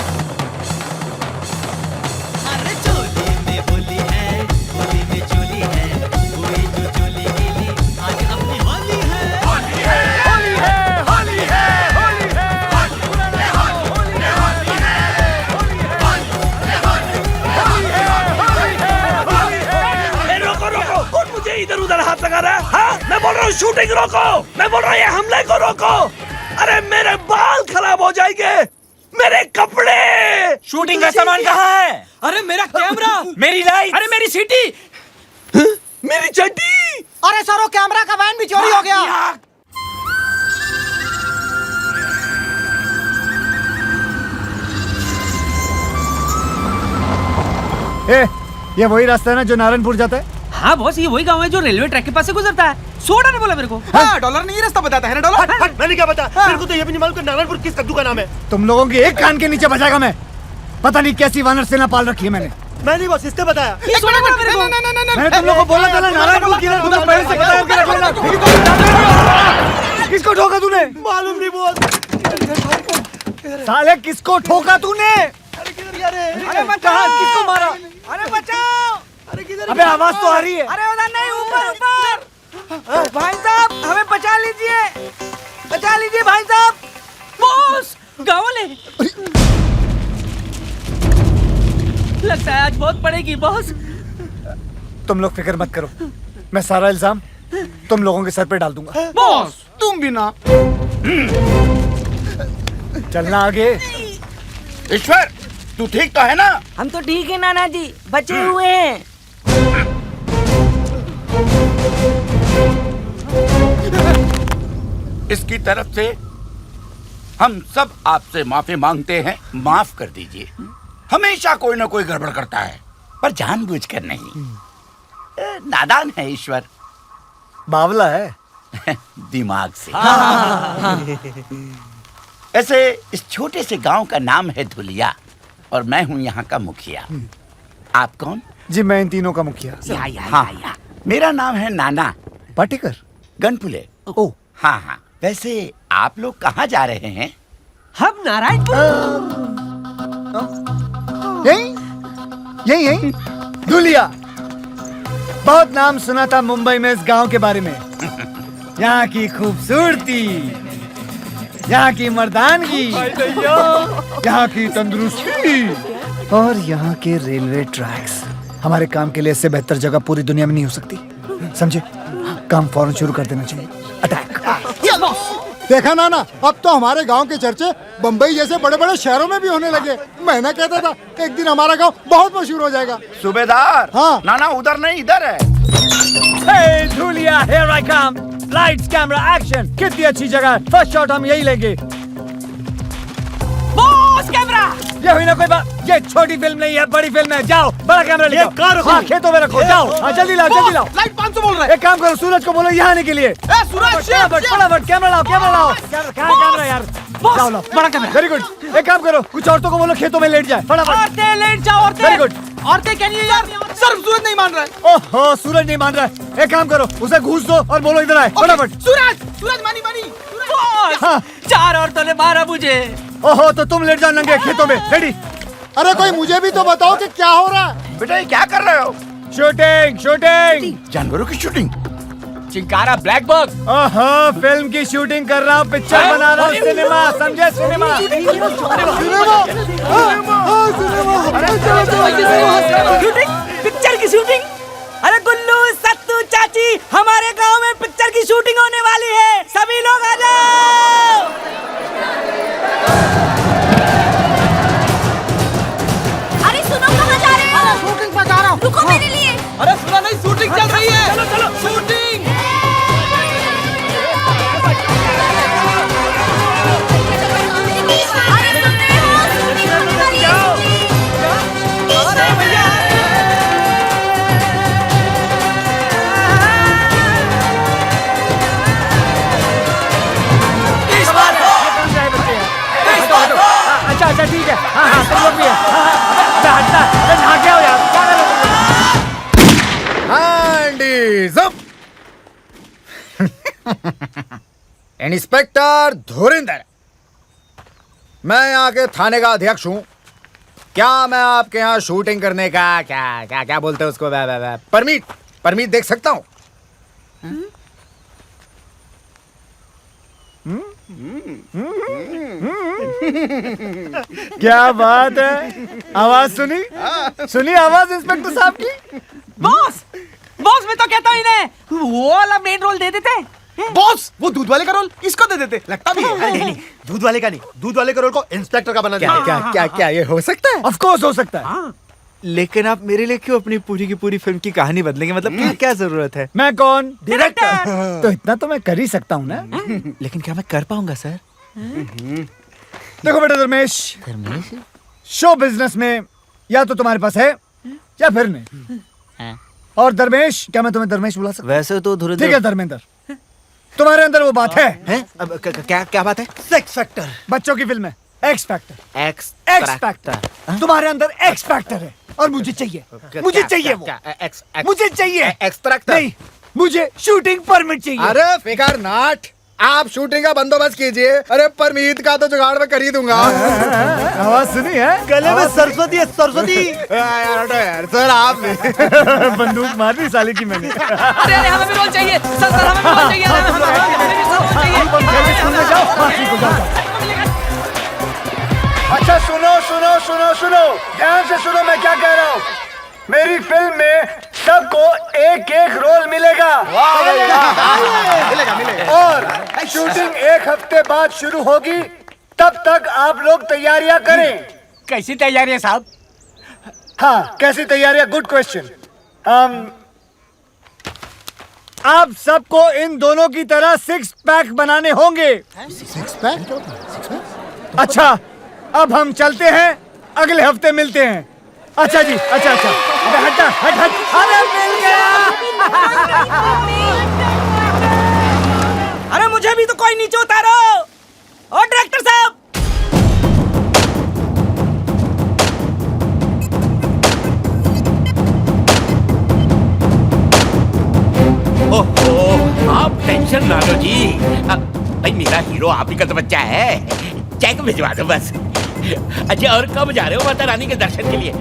अरे चोली में होली है, होली में चोली है, कोई जो चोली गीली, आज अपनी होली है। होली है, होली है, होली है, होली है, होली है, होली है, होली है। रोको रोको, कौन मुझे इधर उधर हाथ लगा रहा है? हाँ मैं बोल रहा हूँ शूटिंग रोको, मैं बोल रहा हूँ ये हमले को रोको। अरे मेरे बाल खराब हो जाएंगे, मेरे कपड़े। शूटिंग का सामान कहाँ है? अरे मेरा कैमरा, मेरी लाइट, अरे मेरी सीटी, मेरी चड्डी। अरे सर वो कैमरा का वैन भी चोरी हो गया। ए, ये वही रास्ता है ना जो नारायणपुर जाता है? हाँ बॉस, ये वही गांव है जो रेलवे ट्रैक के पास से गुजरता है। सोडा ने बोला मेरे को। हाँ डॉलर नहीं रास्ता बताता है ना डॉलर। मैंने क्या बता? मेरे को तो ये भी नहीं मालूम कि नारायणपुर किस कद्दू का नाम है। तुम लोगों की एक कान के नीचे बजाएगा मैं। पता नहीं कैसी वानर सेना पाल रखी है मैंने। मैं नहीं बॉस, इसने बताया। ये सोडा बोला मेरे को। मैंने तुम लोगों को बोला था ना नारायणपुर किधर, तुम्हें पहले से बताया कि रखना। किसको ठोका तूने? मालूम नहीं बॉस। साले किसको ठोका तूने? अरे बचाओ, किसको मारा? अरे बचाओ! अरे किधर? अबे आवाज तो आ रही है। अरे उधर नहीं, ऊपर ऊपर! भाई साहब हमें बचा लीजिए भाई साहब! बॉस गाँव वाले लगता है आज बहुत पड़ेगी बॉस। तुम लोग फिक्र मत करो, मैं सारा इल्जाम तुम लोगों के सर पे डाल दूंगा। बॉस तुम भी ना। चलना आगे। ईश्वर तू ठीक तो है ना? हम तो ठीक है नाना जी, बचे हुए हैं। इसकी तरफ से हम सब आपसे माफी मांगते हैं, माफ कर दीजिए। हमेशा कोई ना कोई गड़बड़ करता है, पर जानबूझकर नहीं। नादान है ईश्वर, बावला है दिमाग से। ऐसे इस छोटे से गांव का नाम है धुलिया और मैं हूं यहाँ का मुखिया। आप कौन? जी मैं इन तीनों का मुखिया। हाँ, मेरा नाम है नाना पाटेकर। गनपुले। ओ हाँ हाँ, वैसे आप लोग कहाँ जा रहे हैं? हम नारायणपुर। यही धुलिया। बहुत नाम सुना था मुंबई में इस गांव के बारे में। यहाँ की खूबसूरती, यहाँ की मर्दानगी, यहाँ की तंदुरुस्ती और यहाँ के रेलवे ट्रैक्स। हमारे काम के लिए इससे बेहतर जगह पूरी दुनिया में नहीं हो सकती, समझे? काम फौरन शुरू कर देना चाहिए। अटैक। देखा ना, अब तो हमारे गांव के चर्चे बम्बई जैसे बड़े बड़े शहरों में भी होने लगे। मैं ना कहता था एक दिन हमारा गांव बहुत मशहूर हो जाएगा। सूबेदार। हाँ। नाना उधर नहीं, इधर है। Hey, Julia, here I come. Lights, camera, action. कितनी अच्छी जगह है। फर्स्ट शॉट हम यही लेंगे। Boss camera! ये हुई ना कोई बात। ये छोटी फिल्म नहीं है, बड़ी फिल्म है। जाओ बड़ा कैमरा लेके आओ। हाँ, खेतों में रखो। जाओ हाँ, जल्दी लाओ जल्दी लाओ। लाइट 500 बोल रहा है। एक काम करो, सूरज को बोलो यहाँ आने के लिए। फटाफट कैमरा लाओ कैमरा लाओ। कहाँ कैमरा यार? लाओ लाओ बड़ा कैमरा। Very good. एक काम करो, कुछ औरतों को बोलो खेतों में लेट जाए। फटाफट औरतें लेट जाओ, औरतें। Very good. औरतें क्या नहीं यार, सर सूरज नहीं मान रहा है। ओहो सूरज नहीं मान रहा है। एक काम करो, उसे घूस दो और बोलो इधर आए। फटाफट। सूरज मानी बॉस 4 औरतों ने मारा मुझे। ओहो तो तुम लेट जाओ नंगे खेतों में। रेडी? अरे कोई मुझे भी तो बताओ कि क्या हो रहा है। बेटा ये क्या कर रहे हो? शूटिंग। जानवरों की शूटिंग? Chinkara black bug. ओहो फिल्म की शूटिंग कर रहा हूँ, पिक्चर बना रहा हूँ। सिनेमा समझे? सिनेमा। पिक्चर की शूटिंग? अरे गुल्लू सत्तू चाची, हमारे गांव में पिक्चर की शूटिंग होने वाली है, सभी लोग आ जाओ। अरे सुनो, कहाँ जा रहे हो? शूटिंग पर जा रहा हूँ। रुको मेरे लिए। अरे सुना नहीं, शूटिंग चल रही है। चलो चलो शूटिंग। अरे सुन रहे हो? शूटिंग होने वाली है। अरे भैया अच्छा ठीक है। हाँ तुम लोग भी है। नहा के आओ यार। इंस्पेक्टर धुरिंदर, मैं यहाँ के थाने का अध्यक्ष हूँ। क्या मैं आपके यहाँ शूटिंग करने का क्या क्या क्या बोलते हैं उसको, परमिट देख सकता हूँ? क्या बात है, आवाज सुनी आवाज इंस्पेक्टर साहब की। बॉस मैं तो कहता हूँ इन्हें वो वाला मेन रोल दे देते। बॉस वो दूध वाले का रोल इसको दे देते, लगता भी है। नहीं, दूध वाले का नहीं, दूध वाले का रोल को इंस्पेक्टर का बना दिया। क्या ये हो सकता है? ऑफ कोर्स हो सकता है। लेकिन आप मेरे लिए क्यों अपनी पूरी की पूरी फिल्म की कहानी बदलेंगे? मतलब क्या जरूरत है? मैं कौन? डायरेक्टर। तो इतना तो मैं कर ही सकता हूँ ना। लेकिन क्या मैं कर पाऊंगा सर? देखो बेटा धर्मेश, शो बिजनेस में या तो तुम्हारे पास है या फिर नहीं। और धर्मेश, क्या मैं तुम्हें धर्मेश बुला सकता? वैसे तो धुरंधर। ठीक है धर्मेंद्र, तुम्हारे अंदर वो बात है। अब क्या बात है? Sex factor. बच्चों की फिल्म है एक्स फैक्टर। X factor. तुम्हारे अंदर एक्स फैक्टर है और मुझे चाहिए वो। मुझे चाहिए एक्सट्रैक्टर नहीं, मुझे शूटिंग परमिट चाहिए। अरे फिकर नॉट, आप शूटिंग का बंदोबस्त कीजिए। अरे परमीत का तो जुगाड़ में कर ही दूंगा। आवाज सुनी है? गले में सरस्वती है, सरस्वती। यार सर आप बंदूक मार दी साले की मैंने। अरे अरे हमें भी रोल चाहिए सर, सर हमें भी रोल चाहिए, हमें भी रोल चाहिए। अच्छा सुनो सुनो सुनो सुनो, ध्यान से सुनो मैं क्या कह रहा हूँ। मेरी फिल्म में सबको एक एक रोल मिलेगा। और शूटिंग 1 हफ्ते बाद शुरू होगी, तब तक आप लोग तैयारियां करें। कैसी तैयारियां साहब? हाँ कैसी तैयारियां, गुड क्वेश्चन। आप सबको इन दोनों की तरह 6 पैक बनाने होंगे। 6 पैक? अच्छा अब हम चलते हैं, अगले हफ्ते मिलते हैं। अच्छा जी, अच्छा अच्छा, हट हट हट, अरे मिल गया। अरे मुझे भी तो कोई नीचे उतारो। ओ डायरेक्टर साहब, ओहो, आप टेंशन ना लो जी। भाई मेरा हीरो आप ही का तो बच्चा है, चेक भिजवा दो बस। अच्छा और कब जा रहे हो माता रानी के दर्शन के लिए?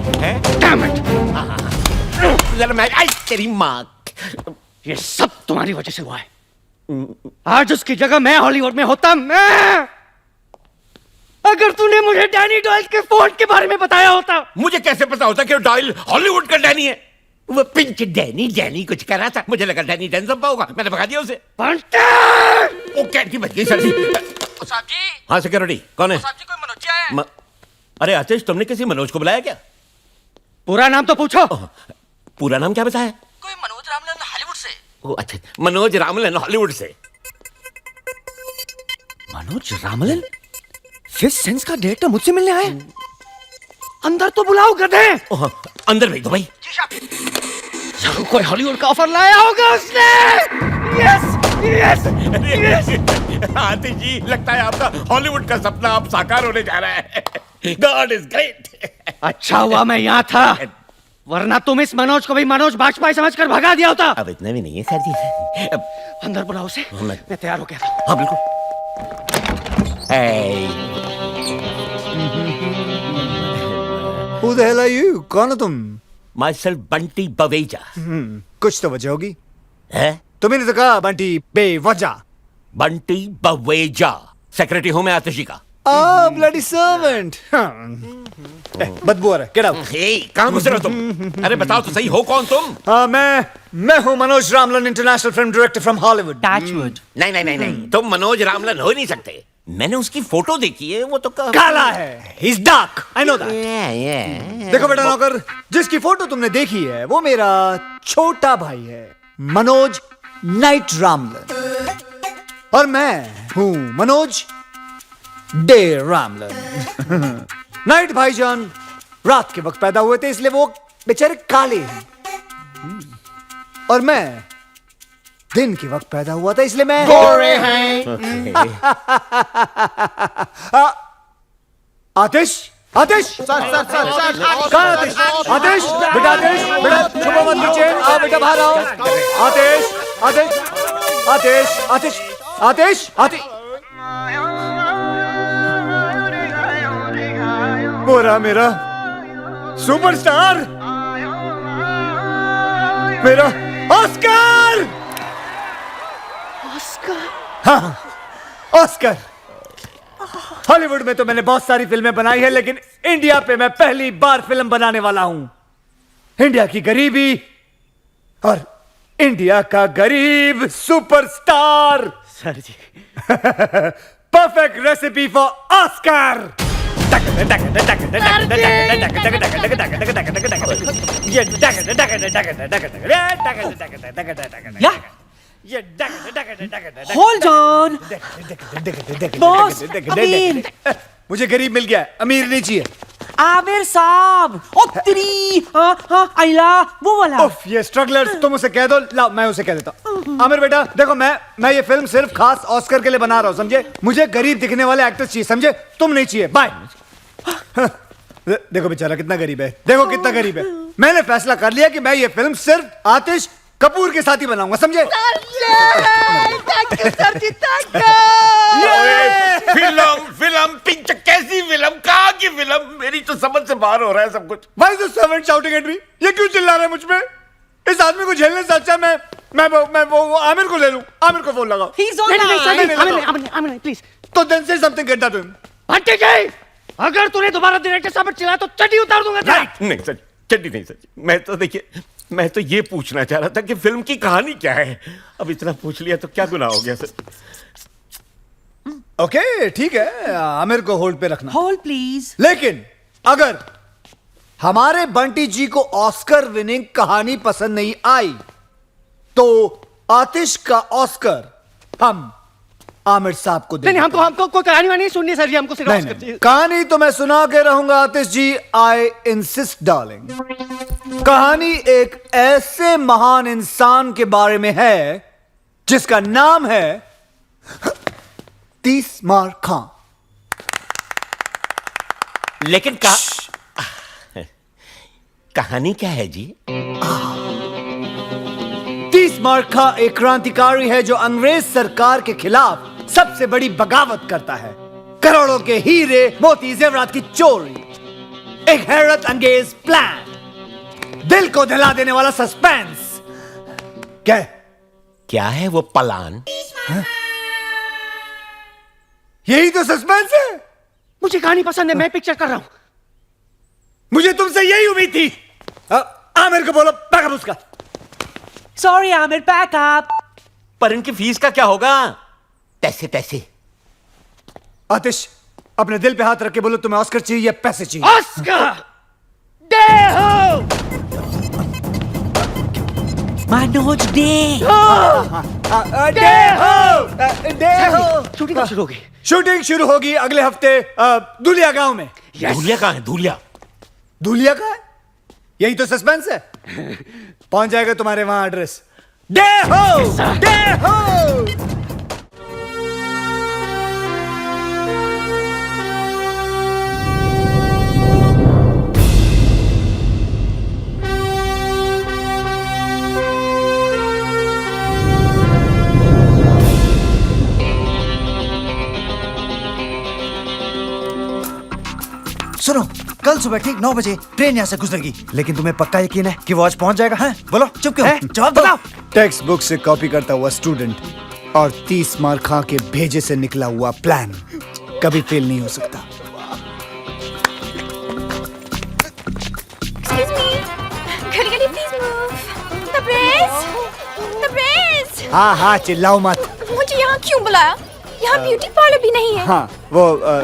जरा मैं, आई तेरी माँ, ये सब तुम्हारी वजह से हुआ है। आज उसकी जगह मैं हॉलीवुड में होता। मैं, अगर तूने मुझे डैनी डॉयल के फोन के बारे में बताया होता। मुझे कैसे पता होता कि डॉयल हॉलीवुड का डैनी है? वो पिंच डैनी कुछ कर रहा था, मुझे लगा डैनी डेंजम्पा होगा, मैंने भगा दिया उसे। वो कैंटी बच गई सर जी। हाँ सिक्योरिटी, कौन है? अरे आतिश, तुमने किसी मनोज को बुलाया क्या? पूरा नाम तो पूछो। पूरा नाम क्या बताया? कोई मनोज रामलन हॉलीवुड से। ओ अच्छा, मनोज रामलन हॉलीवुड से। मनोज रामलन फिफ्थ सेंस का डायरेक्टर मुझसे मिलने आए। अंदर तो बुलाओ गधे। अंदर भेज दो भाई। कोई हॉलीवुड का ऑफर लाया होगा उसने। Yes yes yes. Atish ji, लगता है आपका हॉलीवुड का सपना अब साकार होने जा रहा है। God is great. अच्छा हुआ मैं यहाँ था, वरना तुम इस मनोज को भी मनोज बाजपेयी समझकर भगा दिया होता। अब इतना भी नहीं है सर जी। अंदर बुलाओ उसे, मैं तैयार हो गया था। हाँ बिल्कुल। Who the hell are you? कौन हो तुम? Myself बंटी बवेजा। कुछ तो वजह होगी। है? तुमने तो कहा बंटी बेवजह। बंटी बवेजा, सेक्रेटरी हूँ मैं आतिश जी का। Bloody servant. बदबू आ रहा है, गेट आउट। कहाँ घुस रहे हो तुम? अरे बताओ तो सही, हो कौन तुम? मैं हूँ Manoj Ramlan, international film director from Hollywood. Touchwood. नहीं, तुम मनोज रामलन हो ही नहीं सकते। मैंने उसकी फोटो देखी है, वो तो काला है, he is dark, I know that. देखो बेटा नौकर, जिसकी फोटो तुमने देखी है वो मेरा छोटा भाई है, मनोज नाइट रामलन, और मैं हूँ मनोज डे रामलन। नाइट भाईजान रात के वक्त पैदा हुए थे, इसलिए वो बेचारे काले हैं, और मैं दिन के वक्त पैदा हुआ था, इसलिए मैं गोरे हैं। आतिश, आतिश, सर कहाँ आतिश? आतिश, बेटा आतिश, बेटा छुपो मत नीचे, आओ बेटा बाहर आओ। आतिश, आतिश, आतिश, आतिश, आतिश, आतिश। वो रहा मेरा सुपरस्टार, मेरा ऑस्कर। हाँ, ऑस्कर। हॉलीवुड में तो मैंने बहुत सारी फिल्में बनाई है, लेकिन इंडिया पे मैं पहली बार फिल्म बनाने वाला हूं। इंडिया की गरीबी और इंडिया का गरीब superstar. Sir ji. Perfect recipe for Oscar. Hold on boss, अमीर। मुझे गरीब मिल गया, अमीर नहीं चाहिए। आमिर साहब, ओ तेरी आइला वो वाला। उफ, ये स्ट्रगलर्स, तुम उसे कह दो। लाओ मैं उसे कह देता हूँ। आमिर बेटा देखो, मैं ये फिल्म सिर्फ खास ऑस्कर के लिए बना रहा हूँ, समझे? मुझे गरीब दिखने वाले एक्टर्स चाहिए, समझे? तुम नहीं चाहिए। बाय। देखो बेचारा कितना गरीब है, देखो कितना गरीब है। मैंने फैसला कर लिया कि मैं ये फिल्म सिर्फ आतिश कपूर के साथ ही बनाऊंगा, समझे? फिल्म पिक्चर कैसी फिल्म, कहाँ की फिल्म? मेरी तो समझ से बाहर हो रहा है सब कुछ। Why is the servant shouting at me? ये क्यों चिल्ला रहा है मुझ पे? इस आदमी को झेलने से अच्छा मैं वो आमिर को ले लूं। आमिर को फोन लगाओ। नहीं, प्लीज। तो then say something, get that to him. भट्टी जी, अगर तूने दोबारा डायरेक्टर साहब पर चिल्लाया तो चड्डी उतार दूंगा तेरा। नहीं सर, चड्डी नहीं सर। मैं तो देखिए, मैं तो ये पूछना चाह रहा था कि फिल्म की कहानी क्या है। अब इतना पूछ लिया तो क्या गुनाह हो गया सर? ओके, ठीक है, आमिर को होल्ड पे रखना। Hold please. लेकिन अगर हमारे बंटी जी को ऑस्कर विनिंग कहानी पसंद नहीं आई तो आतिश का ऑस्कर हम आमिर साहब को देंगे। नहीं, हमको कोई कहानी वानी नहीं सुननी सर जी, हमको सिर्फ ऑस्कर चाहिए। कहानी तो मैं सुना के रहूंगा आतिश जी, आई इंसिस्ट डार्लिंग। कहानी एक ऐसे महान इंसान के बारे में है जिसका नाम है तीसमार खां। लेकिन कहानी क्या है जी? तीसमार खां एक क्रांतिकारी है जो अंग्रेज सरकार के खिलाफ सबसे बड़ी बगावत करता है। करोड़ों के हीरे मोती जेवरात की चोरी, एक हैरत अंगेज प्लान, दिल को दहला देने वाला सस्पेंस। क्या है वो प्लान? यही तो सस्पेंस है। मुझे कहानी पसंद है, मैं पिक्चर कर रहा हूं। मुझे तुमसे यही उम्मीद थी। आमिर को बोलो बैकअप उसका। Sorry Aamir, backup. पर इनकी फीस का क्या होगा? पैसे। आतिश, अपने दिल पे हाथ रख के बोलो तुम्हें ऑस्कर चाहिए या पैसे चाहिए? ऑस्कर दे हो। मनोज दे शूटिंग शुरू होगी। शूटिंग शुरू होगी अगले हफ्ते दुलिया गांव में। धूलिया कहाँ है? धूलिया का है, यही तो सस्पेंस है। पहुंच जाएगा तुम्हारे वहां एड्रेस। दे हो। सुनो, कल सुबह ठीक 9 बजे ट्रेन यहाँ से गुजरेगी, लेकिन तुम्हें पक्का यकीन है कि वो आज पहुंच जाएगा? हैं? बोलो, चुप क्यों? जवाब बताओ। टेक्स्ट बुक से कॉपी करता हुआ स्टूडेंट और तीसमार खां के भेजे से निकला हुआ प्लान कभी फेल नहीं हो सकता। Excuse me. घड़ी प्लीज मूव। The brace. हाँ, चिल्लाओ मत। मुझे यहाँ क्यों बुलाया? यहाँ ब्यूटी पार्लर भी नहीं है। हाँ, वो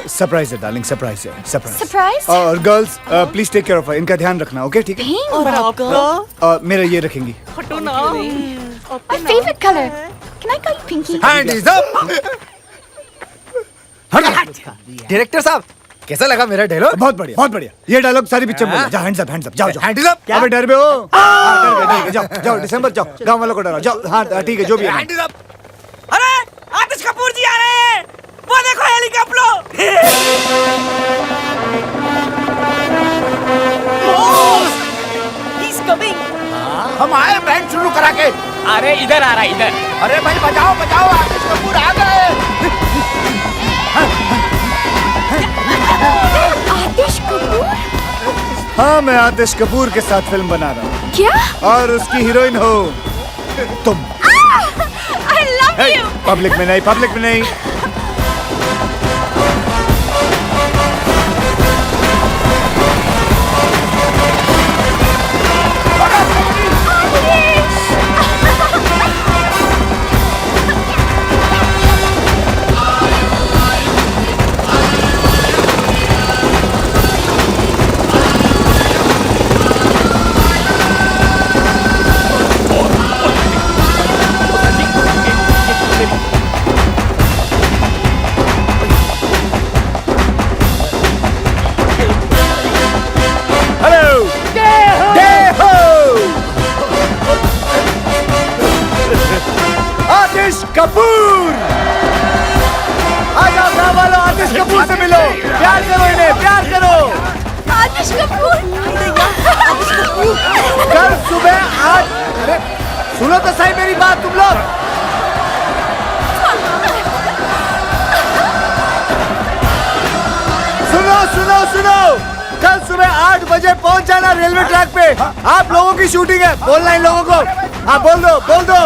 सरप्राइज है डार्लिंग, सरप्राइज है। सरप्राइज? और girls please take care of her, इनका ध्यान रखना, ओके? ठीक है। और आपका? मेरा ये रखेंगी। My favorite color. Can I call you Pinky? Hand is up. Director साहब, कैसा लगा मेरा डायलॉग? बहुत बढ़िया। ये डायलॉग सारी पिक्चर बोलो। जाओ, हैंड्स अप, जाओ। Hand is up. अबे डर बे हो? डर गए, जाओ दिसंबर, जाओ गांव वालों को डराओ, जाओ। हाँ ठीक है, जो भी है। अरे आतिश कपूर जी आ रहे हैं, वो देखो हेलीकॉप्टर। He's coming. हम आए बैंड शुरू करा के। अरे इधर आ रहा है, इधर। अरे भाई बजाओ, आतिश कपूर आ गए। आतिश कपूर? हाँ, मैं आतिश कपूर के साथ फिल्म बना रहा हूँ। क्या? और उसकी हीरोइन हो तुम। I love you. पब्लिक में नहीं। तो सही मेरी बात तुम लोग। सुनो सुनो सुनो, कल सुबह 8 बजे पहुंच जाना रेलवे ट्रैक पे। आप लोगों की शूटिंग है, बोलना इन लोगों को। हाँ बोल दो, बोल दो।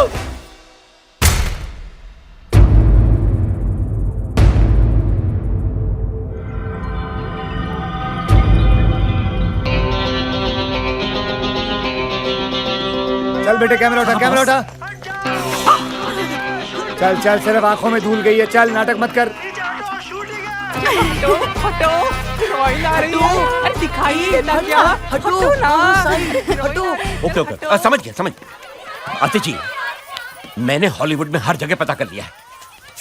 चल बेटे कैमरा उठा, कैमरा उठा। चल चल, सिर्फ आंखों में धूल गई है, चल नाटक मत कर। ओके ओके, समझ गया। आतिश जी, मैंने हॉलीवुड में हर जगह पता कर लिया है,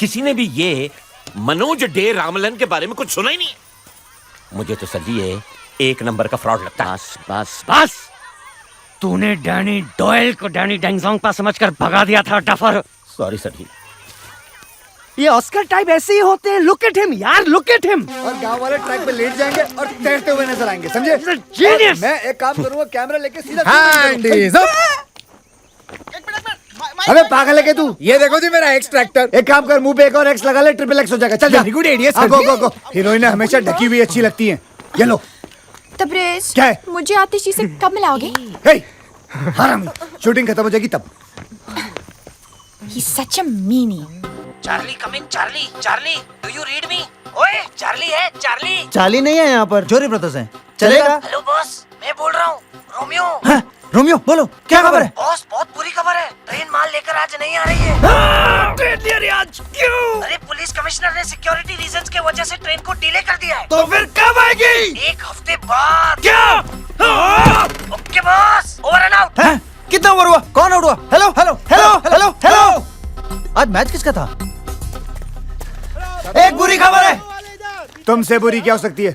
किसी ने भी ये मनोज डे रामलन के बारे में कुछ सुना ही नहीं। मुझे तो सर जी ये एक नंबर का फ्रॉड लगता है। बस बस बस, तूने डैनी डॉयल को डैनी डेंगजोंगपा समझकर भगा दिया था डफर। सॉरी सर जी। ये ऑस्कर टाइप ऐसे ही होते हैं। लुक एट हिम यार, लुक एट हिम। और गांव वाले ट्रैक पे लेट जाएंगे और तैरते हुए नजर आएंगे, समझे? जीनियस। मैं एक काम करूंगा, कैमरा लेके सीधा अबे पागल है क्या तू? ये देखो जी मेरा एक्सट्रैक्टर। एक काम कर, मुंह पे एक और एक्स लगा ले, ट्रिपल एक्स हो जाएगा। चल वेरी गुड आइडिया। गो गो गो। हीरोइनें हमेशा ढकी हुई अच्छी लगती हैं। ये लो। तबरेज, क्या है? मुझे आतिश जी से कब मिलाओगे? हे हरामी, शूटिंग खत्म हो जाएगी तब। He's such a meanie. Charlie come in. Charlie Charlie, do you read me? ओए चार्ली है, चार्ली। चार्ली नहीं है यहाँ पर, जोरी ब्रदर्स हैं। चलेगा? हेलो बॉस, मैं बोल रहा हूँ रोमियो। हाँ, रोमियो बोलो, क्या खबर है? बॉस बहुत बुरी खबर है, ट्रेन माल लेकर आज नहीं आ रही है। ट्रेन नहीं आ रही आज? क्यों? अरे पुलिस कमिश्नर ने सिक्योरिटी रीजंस के वजह से ट्रेन को डिले कर दिया है। तो फिर कब आएगी? 1 हफ्ते बाद। क्या? Okay boss, over and out. कितना ओवर हुआ? कौन आउट हुआ? Hello hello hello hello hello. आज मैच किसका था? एक बुरी खबर है। तुमसे बुरी क्या हो सकती है?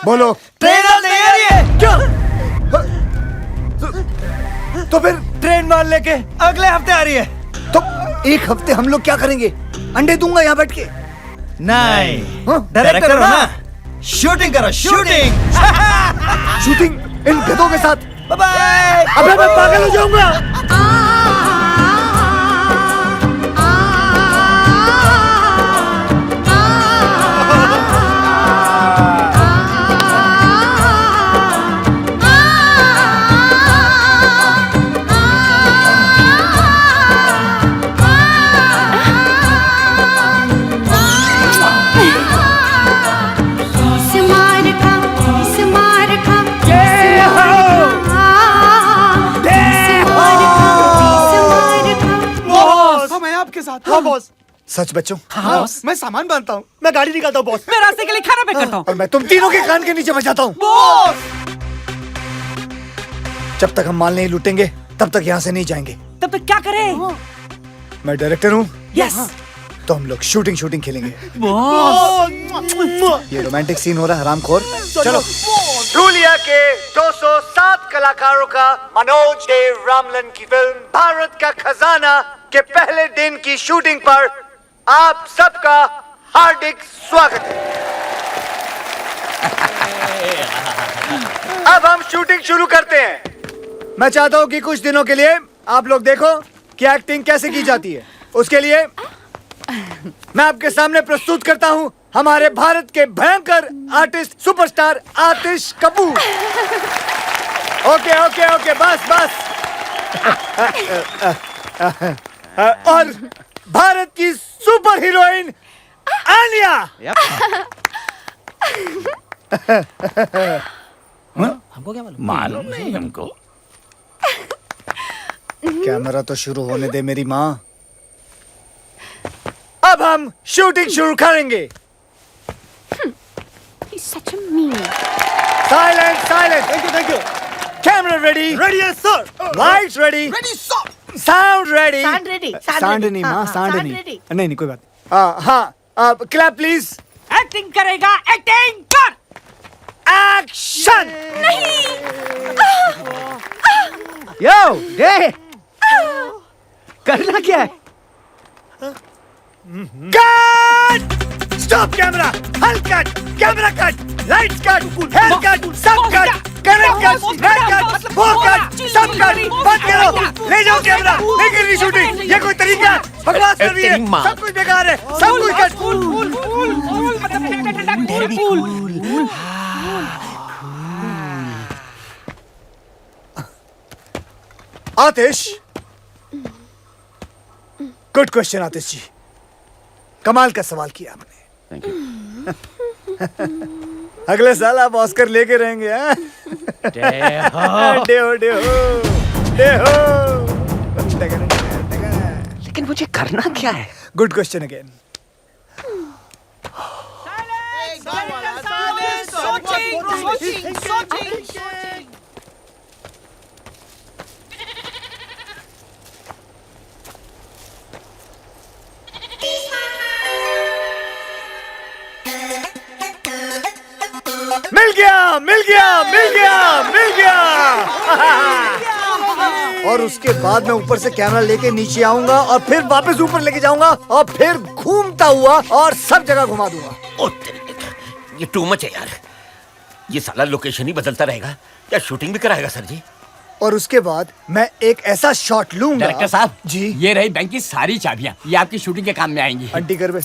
बोलो। ट्रेन आज नहीं आ रही है। क्यों? तो फिर ट्रेन माल लेके अगले हफ्ते आ रही है। तो 1 हफ्ते हम लोग क्या करेंगे? अंडे दूंगा यहाँ बैठ के। नहीं, डायरेक्टर हो ना, शूटिंग करो, शूटिंग। शूटिंग इन गधों के साथ? Bye bye. अबे मैं पागल हो जाऊंगा। हाँ बॉस। सच बच्चों? हाँ, मैं सामान बांधता हूँ, मैं गाड़ी निकालता हूँ बॉस, मैं रास्ते के लिए खाना पैक करता हूँ और मैं तुम तीनों के कान के नीचे बजाता हूँ बॉस। जब तक हम माल नहीं लूटेंगे तब तक यहाँ से नहीं जाएंगे। तब तक क्या करें? मैं डायरेक्टर हूँ। यस तो हम लोग शूटिंग खेलेंगे। बॉस। ये रोमांटिक सीन हो रहा है, हरामखोर। चलो। रूलिया के 207 कलाकारों का मनोज डे रामलन की फिल्म भारत का खजाना के पहले दिन की शूटिंग पर आप सबका हार्दिक स्वागत है। अब हम शूटिंग शुरू करते हैं। मैं चाहता हूं कि कुछ दिनों के लिए आप लोग देखो कि एक्टिंग कैसे की जाती है। उसके लिए मैं आपके सामने प्रस्तुत करता हूं हमारे भारत के भयंकर आर्टिस्ट सुपरस्टार आतिश कपूर। ओके ओके ओके, बस बस। और भारत की सुपर हीरोइन आलिया। हमको क्या मालूम नहीं हमको। कैमरा तो शुरू होने दे मेरी माँ। अब हम शूटिंग शुरू करेंगे। He's such a meanie. Silence, silence. Thank you. Camera ready. Ready yes sir. Lights ready. Ready sir. Sound ready. Sound ready. Sound नहीं माँ, sound sound नहीं। ready. नहीं कोई बात। हाँ, clap please. एक्टिंग करेगा, एक्टिंग कर। Action. यो डे, करना क्या है? Cut. Stop camera. Hull cut. Camera cut. Lights cut. Hair cut. Sub cut. Current cut. Hair cut. Bow cut. Sub cut बंद करो, ले जाओ कैमरा, नहीं करनी शूटिंग, ये कोई तरीका है? बकवास कर रही है, सब कुछ बेकार है, सब कुछ कट। आतिश, गुड क्वेश्चन आतिश जी, कमाल का सवाल किया आपने। अगले साल आप ऑस्कर लेके रहेंगे। लेकिन मुझे करना क्या है? Good question again. मिल गया, मिल गया, मिल गया, मिल गया। और उसके बाद मैं ऊपर से कैमरा लेके नीचे आऊंगा और फिर वापस ऊपर लेके जाऊंगा और फिर घूमता हुआ और सब जगह घुमा दूंगा। ओ ये टू मच है यार, ये साला लोकेशन ही बदलता रहेगा, क्या शूटिंग भी कराएगा सर जी? और उसके बाद मैं एक ऐसा शॉट लूंगा। डायरेक्टर साहब जी, ये रही बैंक की सारी चाबियां, ये आपकी शूटिंग के काम में आएंगी। आंटी कर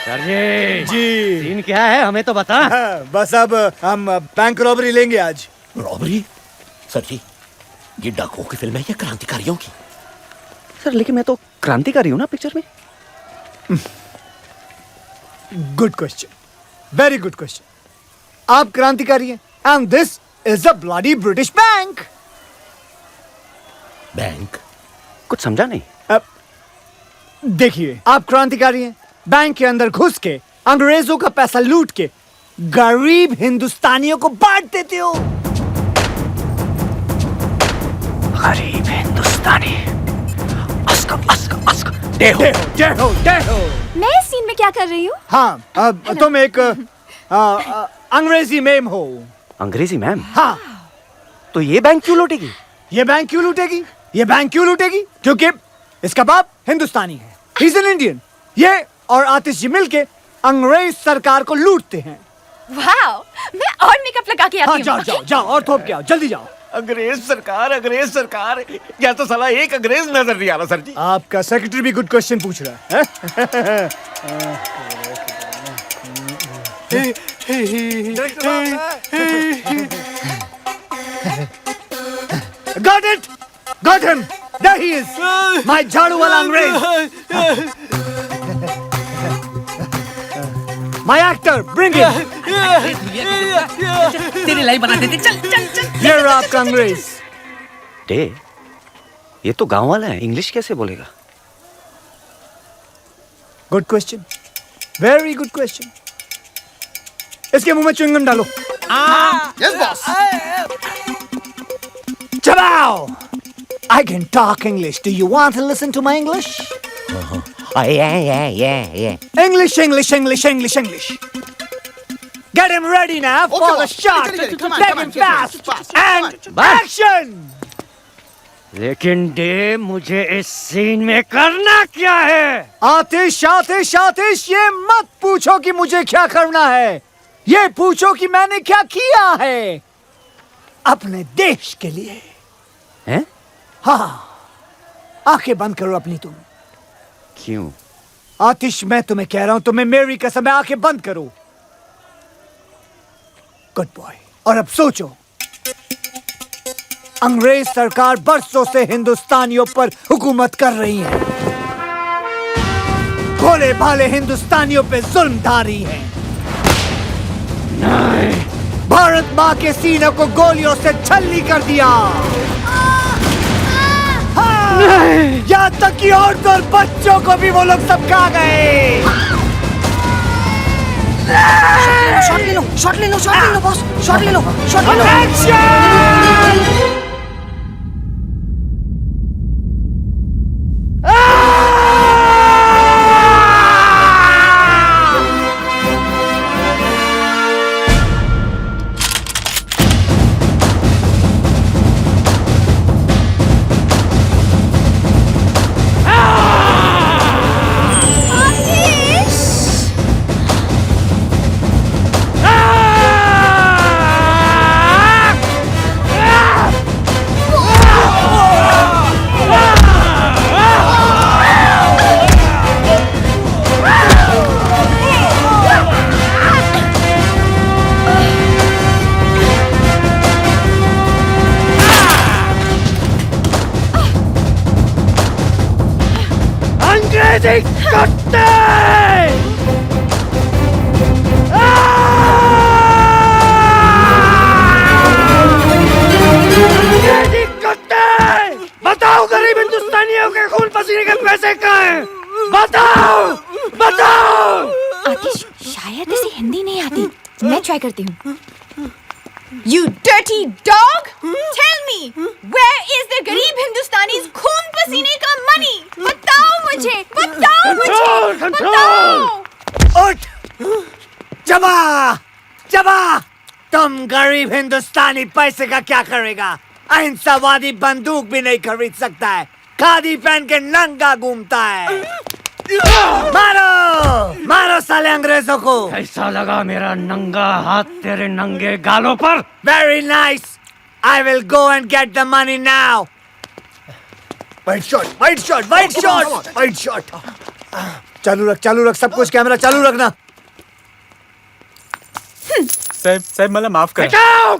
सर जी सीन क्या है हमें तो बता। बस अब हम बैंक रॉबरी लेंगे आज। रॉबरी? सर जी ये डाकुओं की फिल्म है या क्रांतिकारियों की? सर लेकिन मैं तो क्रांतिकारी हूँ ना पिक्चर में। Good question, very good question. आप क्रांतिकारी हैं and this is a bloody British bank. Bank? कुछ समझा नहीं। देखिए, आप क्रांतिकारी हैं, बैंक के अंदर घुस के अंग्रेजों का पैसा लूट के गरीब हिंदुस्तानियों को बांट देते हो। गरीब हिंदुस्तानी। मैं इस सीन में क्या कर रही हूँ? हाँ, तुम एक अंग्रेजी मैम हो। अंग्रेजी मैम? हाँ। तो ये बैंक क्यों लूटेगी? ये बैंक क्यों लूटेगी? ये बैंक क्यों लूटेगी? क्योंकि इसका बाप हिंदुस्तानी है, ही इज एन इंडियन। ये और आतिश जी मिलके अंग्रेज सरकार को लूटते हैं। वाओ, मैं और मेकअप लगा के आती हूँ। जाओ जाओ जाओ और थोप के आओ, जल्दी जाओ। अंग्रेज सरकार, या तो साला एक अंग्रेज नजर नहीं आ रहा सर जी। आपका सेक्रेटरी भी गुड क्वेश्चन पूछ रहा है। Got it! Got him! There he is! My झाड़ू वाला अंग्रेज! My actor, bring him! तेरी लाइफ बना देते, चल चल चल। ये रहा आपका अंग्रेज। डे, ये तो गांव वाला है, इंग्लिश कैसे बोलेगा? Good question, very good question. इसके मुंह में च्युइंगम डालो। Yes boss. चबाओ! I can talk English. Do you want to listen to my English? Yeah. English, English, English, English, English. Get him ready now for the shot. Let him fast and action. लेकिन day मुझे इस scene में करना क्या है? आतिश, आतिश, आतिश, ये मत पूछो कि मुझे क्या करना है, ये पूछो कि मैंने क्या किया है अपने देश के लिए। हैं? हाँ, आंखें बंद करो अपनी तुम। क्यों? आतिश, मैं तुम्हें कह रहा हूं, तुम्हें मेरी कसम है, आंखें बंद करो। Good boy. और अब सोचो, अंग्रेज सरकार बरसों से हिंदुस्तानियों पर हुकूमत कर रही है, भोले भाले हिंदुस्तानियों पे जुल्म ढा रही है। भारत माँ के सीनों को गोलियों से छल्ली कर दिया। यहाँ तक कि औरतों और बच्चों को भी वो लोग सब खा गए। शॉट ले लो बॉस, शॉट ले लो। Bloody कुत्ते! Bloody कुत्ते! बताओ गरीब हिंदुस्तानियों के खून पसीने के पैसे कहाँ हैं? बताओ! बताओ! आतिश, शायद इसे हिंदी नहीं आती। मैं ट्राई करती हूँ। You dirty dog! Tell me, where is the गरीब हिंदुस्तानीज़ खून पसीने का money? बताओ मुझे, बताओ मुझे, बताओ! उठ! जबा! जबा! तुम गरीब हिंदुस्तानी पैसे का क्या करेगा? अहिंसावादी बंदूक भी नहीं खरीद सकता है। खादी पहन के नंगा घूमता है। मारो! मारो साले अंग्रेजों को! ऐसा लगा मेरा नंगा हाथ तेरे नंगे गालों पर। Very nice. I will go and get the money now. White shot, white shot, white shot, white shot. चालू रख सब कुछ, कैमरा चालू रखना। साहब मला माफ करा। हटाओ!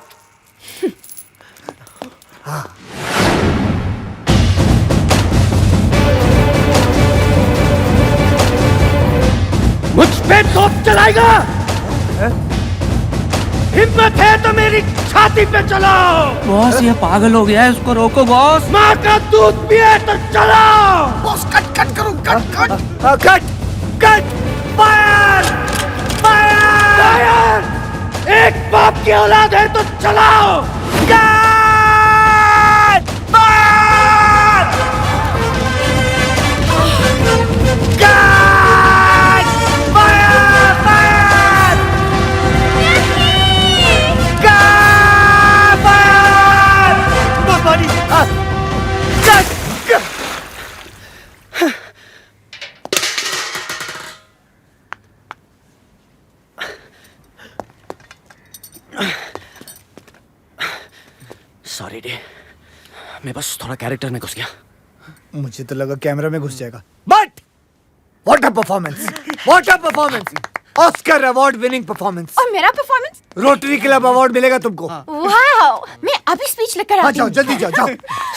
मुझ पे तोप चलाएगा? हिम्मत है तो मेरी छाती पे चलाओ। बॉस ये पागल हो गया है, उसको रोको बॉस। माँ का दूध पिए तो चलाओ। बॉस कट करो, कट फायर फायर! एक बाप की औलाद है तो चलाओ। कट फायर सॉरी डे, मैं बस थोड़ा कैरेक्टर में घुस गया। मुझे तो लगा कैमरा में घुस जाएगा। But what a performance, what a performance, Oscar award winning performance. और मेरा परफॉर्मेंस? रोटरी क्लब अवार्ड मिलेगा तुमको। वाओ! मैं अभी स्पीच लेकर आती जाओ हूँ। जल्दी जाओ।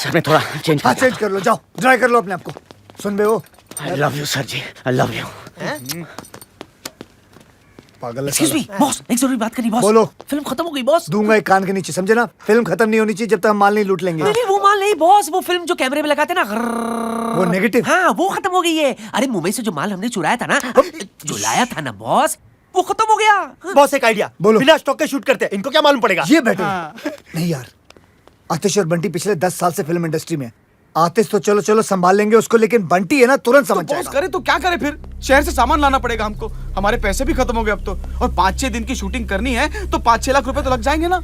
सर मैं थोड़ा चेंज चेंज कर लो, जाओ ड्राई कर लो अपने आप को। सुन बे वो, I love you sir ji, I love you. पागल है एक्सक्यूज मी बॉस, एक जरूरी बात करनी बॉस। बोलो। फिल्म खत्म हो गई बॉस। दूंगा एक कान के नीचे, समझे ना? फिल्म खत्म नहीं होनी चाहिए जब तक हम माल नहीं लूट लेंगे। नहीं वो माल नहीं बॉस, वो फिल्म जो कैमरे में लगाते ना, वो नेगेटिव। हाँ वो खत्म हो गई है। अरे मुंबई से जो माल हमने चुराया था ना, जो लाया था ना बॉस, वो खत्म हो गया। बॉस एक आइडिया, बोलो। बिना स्टॉक के शूट करते हैं, इनको क्या मालूम पड़ेगा? ये बेटर नहीं यार, आतिश और बंटी पिछले 10 साल से फिल्म इंडस्ट्री में। आतिश तो चलो संभाल लेंगे उसको, लेकिन बंटी है ना तुरंत समझ जाएगा। करे तो क्या करे फिर? शहर से सामान लाना पड़ेगा हमको, हमारे पैसे भी खत्म हो गए अब तो, और 5-6 दिन की शूटिंग करनी है तो 5-6 लाख रुपए तो लग जाएंगे ना।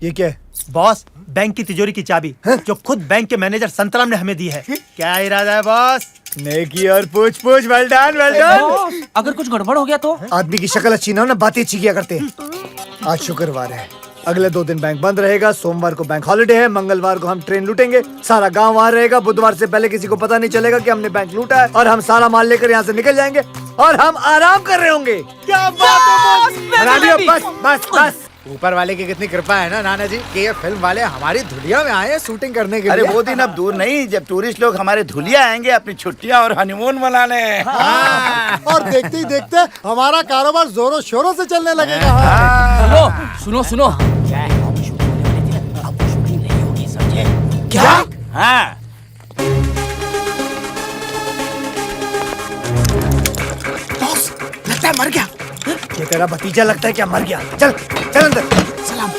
ये क्या है? बॉस बैंक की तिजोरी की चाबी जो खुद बैंक के मैनेजर संतराम ने हमें दी है। क्या इरादा है बॉस? नेकी और पूछ वेल डन। अगर कुछ गड़बड़ हो गया तो? आदमी की शक्ल अच्छी ना हो ना, बातें अच्छी किया करते हैं। आज शुक्रवार है, अगले 2 दिन बैंक बंद रहेगा। सोमवार को बैंक हॉलिडे है, मंगलवार को हम ट्रेन लूटेंगे, सारा गांव वहाँ रहेगा। बुधवार से पहले किसी को पता नहीं चलेगा कि हमने बैंक लूटा है, और हम सारा माल लेकर यहाँ से निकल जाएंगे और हम आराम कर रहे होंगे। क्या बात है बॉस? बस ऊपर वाले की कितनी कृपा है ना नाना जी कि ये फिल्म वाले हमारी धुलिया में आए हैं शूटिंग करने के लिए। अरे वो दिन अब दूर नहीं जब टूरिस्ट लोग हमारे धुलिया आएंगे अपनी छुट्टियां और हनीमून मनाने। और देखते ही देखते हमारा कारोबार जोरों शोरों से चलने लगेगा। सुनो क्या? हाँ बॉस लगता है मर गया। ये तेरा भतीजा लगता है क्या मर गया? चल अंदर। सलाम।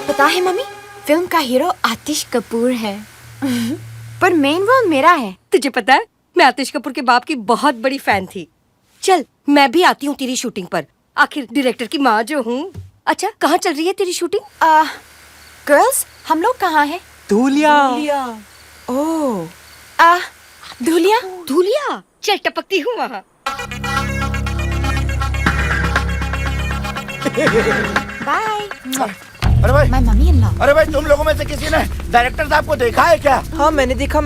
पता है मम्मी, फिल्म का हीरो आतिश कपूर है पर मेन रोल मेरा है। तुझे पता है मैं आतिश कपूर के बाप की बहुत बड़ी फैन थी। चल मैं भी आती हूँ तेरी शूटिंग पर, आखिर डायरेक्टर की माँ जो हूँ। अच्छा कहाँ चल रही है तेरी शूटिंग? गर्ल्स हम लोग कहाँ हैं? धुलिया। ओह धुलिया। चल टपकती हूँ वहाँ। बाय। अरे भाई, माय मम्मी इन लॉ। अरे भाई तुम लोगों में से किसी ने डायरेक्टर साहब को देखा है क्या? हाँ मैंने देखा।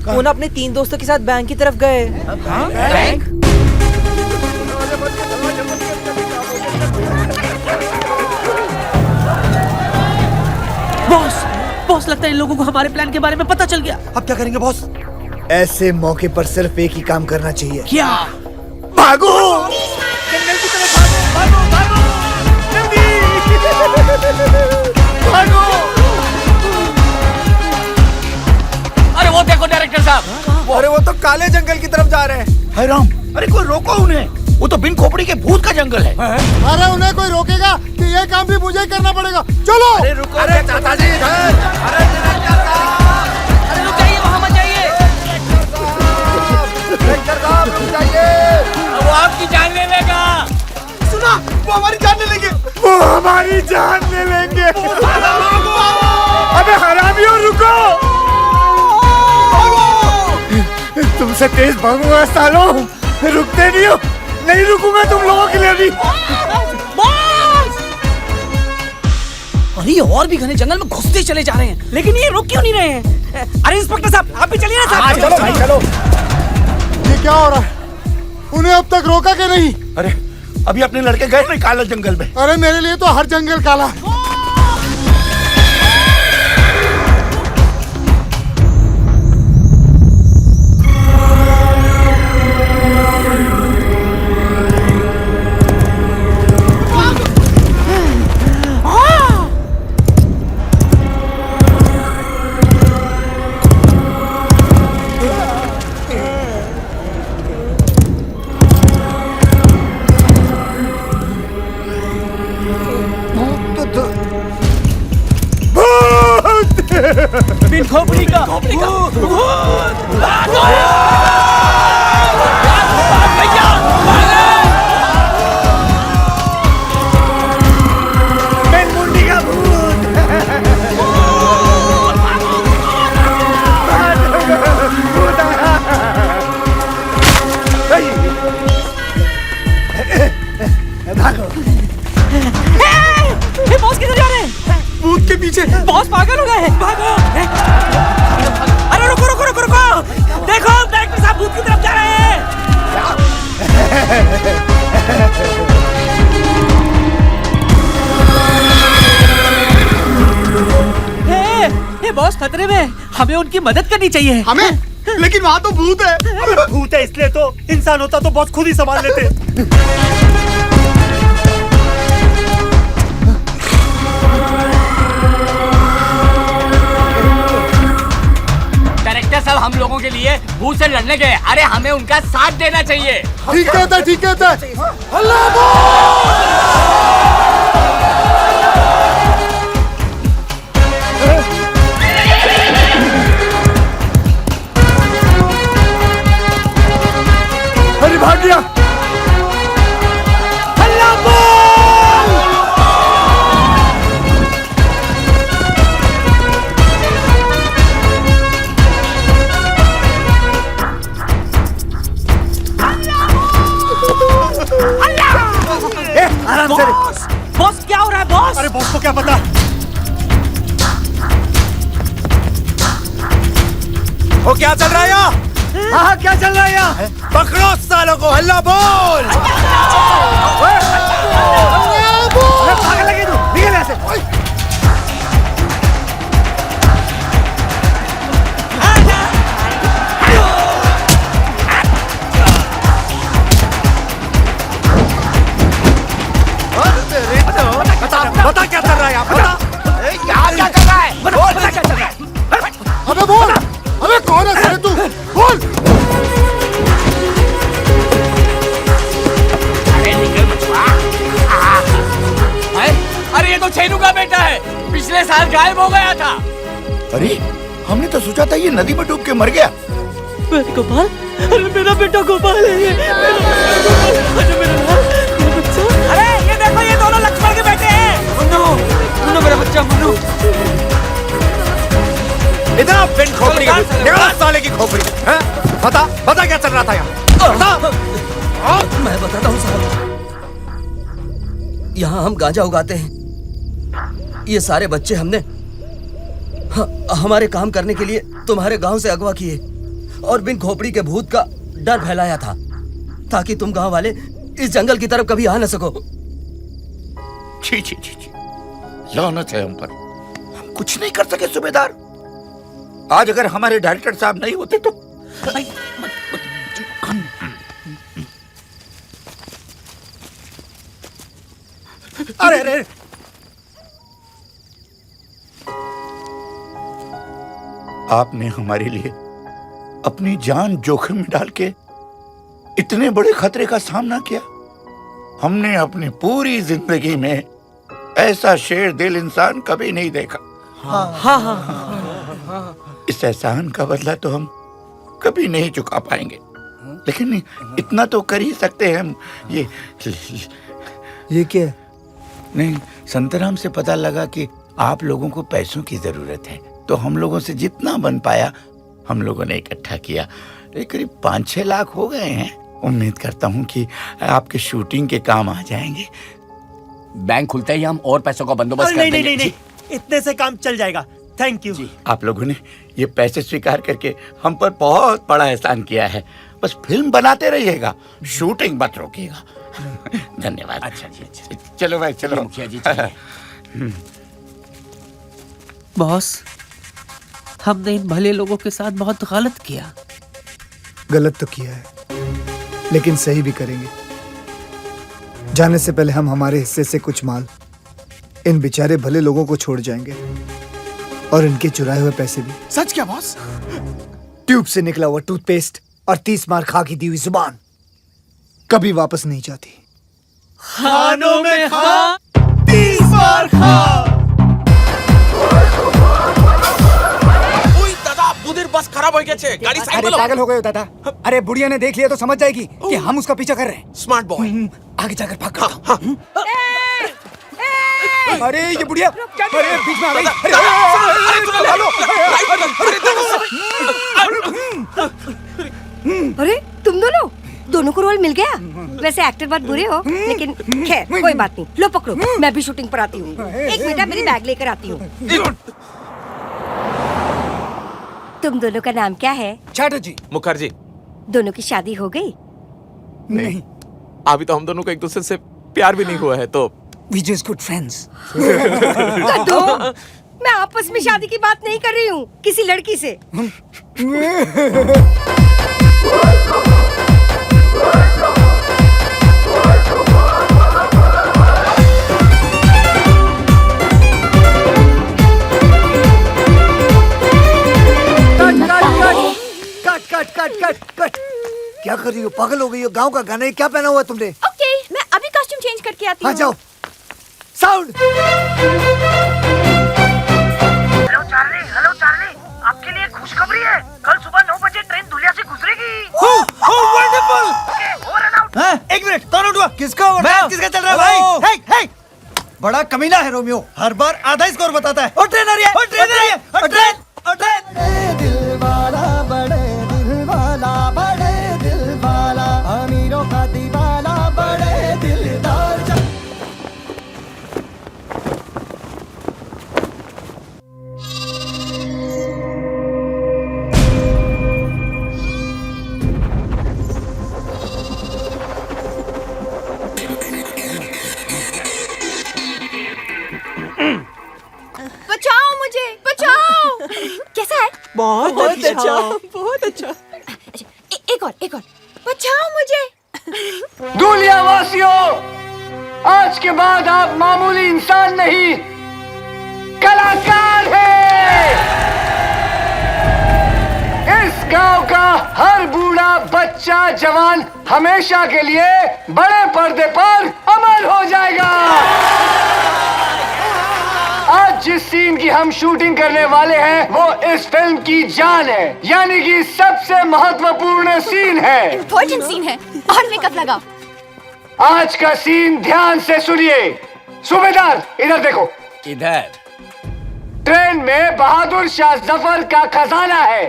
वो ना अपने 3 दोस्तों के साथ बैंक की तरफ गए। बैंक? बॉस लगता है इन लोगों को हमारे प्लान के बारे में पता चल गया। अब क्या करेंगे बॉस? ऐसे मौके पर सिर्फ एक ही काम करना चाहिए। क्या? भागो! जंगल की तरफ भागो! भागो! जल्दी! भागो! अरे वो देखो डायरेक्टर साहब, अरे वो तो काले जंगल की तरफ जा रहे हैं। हाय राम, अरे कोई रोको उन्हें, वो तो बिन खोपड़ी के भूत का जंगल है। अरे उन्हें कोई रोकेगा कि ये काम भी मुझे ही करना पड़ेगा? चलो। अरे रुको, अरे चाचा जी इधर। अरे अरे रुक जाइए, वहां मत जाइए। रुक जाइए। वो आपकी जान ले लेगा। सुना, वो हमारी जान ले लेंगे। वो हमारी जान ले लेंगे। अबे हरामियों रुको! तुमसे तेज भागूंगा सालों, रुकते नहीं हो। नहीं रुकूंगा तुम लोगों के लिए भी। अरे ये और भी घने जंगल में घुसते चले जा रहे हैं, लेकिन ये रुक क्यों नहीं रहे हैं? अरे इंस्पेक्टर साहब, आप भी चलिए ना साहब। चलो भाई चलो। ये क्या हो रहा है? उन्हें अब तक रोका के नहीं? अरे अभी अपने लड़के गए नहीं काले जंगल में। अरे मेरे लिए तो हर जंगल काला है। बिन खोपड़ी का बॉस किधर जा रहे हैं? भूत के पीछे। बॉस पागल हो गए हैं, भागो! अरे रुको रुको रुको रुको! देखो डायरेक्टर साहब भूत की तरफ जा रहे हैं। हे बॉस खतरे में, हमें उनकी मदद करनी चाहिए। हमें? लेकिन वहाँ तो भूत है। भूत है इसलिए तो, इंसान होता तो बॉस खुद ही संभाल लेते। सब हम लोगों के लिए भूत से लड़ने गए। अरे हमें उनका साथ देना चाहिए। ठीक है, ठीक है। अल्लाह अरे भाग गया। आराम से। बॉस क्या हो रहा है बॉस? अरे बॉस को क्या पता? वो क्या चल रहा है यहाँ? हाँ क्या चल रहा है यहाँ? पकड़ो सालों को, हल्ला बोल! भाग लगे तू, निकल यहाँ से। बता क्या चल रहा है यहाँ? बता क्या कर रहा है? बोल बता क्या चल रहा है? अबे बोल! अबे कौन है साले तू? बोल! अरे निकल बचवा। अरे ये तो छेनू का बेटा है, पिछले साल गायब हो गया था। अरे हमने तो सोचा था ये नदी में डूब के मर गया। गोपाल, अरे मेरा बेटा गोपाल है ये। अरे ये देखो, ये दोनों लक्ष्मण के बेटे हैं। मुन्नू मेरा बच्चा मुन्नू। इतना पिन खोपड़ी का निकाल साले की खोपड़ी। हैं? बता क्या चल रहा था यहाँ? बता। मैं बताता हूँ साहब, यहाँ हम गांजा उगाते हैं। ये सारे बच्चे हमने हमारे काम करने के लिए तुम्हारे गांव से अगवा किए और बिन खोपड़ी के भूत का डर फैलाया था ताकि तुम गांव वाले इस जंगल की तरफ कभी आ न सको। छी छी छी छी, लानत है हम पर। हम कुछ नहीं कर सके सूबेदार। आज अगर हमारे डायरेक्टर साहब नहीं होते तो अरे अरे आपने हमारे लिए अपनी जान जोखिम में डाल के इतने बड़े खतरे का सामना किया। हमने अपनी पूरी जिंदगी में ऐसा शेर दिल इंसान कभी नहीं देखा। इस एहसान का बदला तो हम कभी नहीं चुका पाएंगे, लेकिन इतना तो कर ही सकते हैं हम। ये क्या? नहीं, संतराम से पता लगा कि आप लोगों को पैसों की जरूरत है, तो हम लोगों से जितना बन पाया हम लोगों ने इकट्ठा किया। करीब 5-6 लाख हो गए हैं। उम्मीद करता हूँ कि आपके शूटिंग के काम आ जाएंगे। बैंक खुलते ही हम और पैसों का बंदोबस्त कर देंगे। नहीं, इतने से काम चल जाएगा। Thank you. आप लोगों ने ये पैसे स्वीकार करके हम पर बहुत बड़ा एहसान किया है। बस फिल्म बनाते रहिएगा, शूटिंग मत रोकिएगा। धन्यवाद। अच्छा जी, अच्छा। चलो भाई, चलो मुखिया जी चलिए। बॉस, हमने इन भले लोगों के साथ बहुत गलत किया। गलत तो किया है, लेकिन सही भी करेंगे। जाने से पहले हम हमारे हिस्से से कुछ माल इन बेचारे भले लोगों को छोड़ जाएंगे, और इनके चुराए हुए पैसे भी। सच क्या बॉस? ट्यूब से निकला हुआ टूथपेस्ट और 30 मार खा की दी हुई जुबान कभी वापस नहीं जाती। खानों में खा, 30 बार खा। बुधिर बस खराब हो गया छे, गाड़ी साइड अरे पागल हो गए हो दादा। अरे बुढ़िया ने देख लिया तो समझ जाएगी कि हम उसका पीछा कर रहे हैं। स्मार्ट बॉय, आगे जाकर भाग। अरे ये बुढ़िया, अरे बीच में आ गई। अरे तुम दोनों को रोल मिल गया। वैसे एक्टर बहुत बुरे हो, लेकिन खैर कोई बात नहीं। लो पकड़ो, मैं भी शूटिंग पर आती हूँ। एक मिनट, मेरी बैग लेकर आती हूँ। तुम दोनों का नाम क्या है? चैटर्जी। मुखर्जी। दोनों की शादी हो गई? नहीं, अभी तो हम दोनों को एक दूसरे से प्यार भी नहीं हुआ है, तो We just good friends. मैं आपस में शादी की बात नहीं कर रही हूँ, किसी लड़की से। कट। क्या कर रही हो? पागल हो गई हो? गांव का गाना है, क्या पहना हुआ है तुमने? ओके, मैं अभी कॉस्ट्यूम चेंज करके आती हूँ। हाँ जाओ। साउंड। हेलो चार्ली, आपके लिए खुशखबरी है। कल सुबह 9 बजे ट्रेन दुलिया से गुजरेगी। वंडरफुल। एक मिनट, कौन उठा? किसका चल रहा है भाई? हे, बड़ा कमीना है रोमियो, हर बार आधा ही स्कोर बताता है। और ट्रेन आ रही है, बड़े दिल वाला, अमीरों का दीवाना, बड़े दिलदार। बचाओ मुझे, बचाओ। कैसा है? बहुत अच्छा। एक और। बचाओ मुझे। दुलिया वासियों, आज के बाद आप मामूली इंसान नहीं, कलाकार हैं। इस गांव का हर बूढ़ा, बच्चा, जवान हमेशा के लिए बड़े पर्दे पर अमर हो जाएगा। आज जिस सीन की हम शूटिंग करने वाले हैं वो इस फिल्म की जान है, यानी कि सबसे महत्वपूर्ण सीन है। इम्पोर्टेंट सीन है, और मेकअप लगाओ। आज का सीन ध्यान से सुनिए। सूबेदार, इधर देखो। इधर। ट्रेन में बहादुर शाह जफर का खजाना है,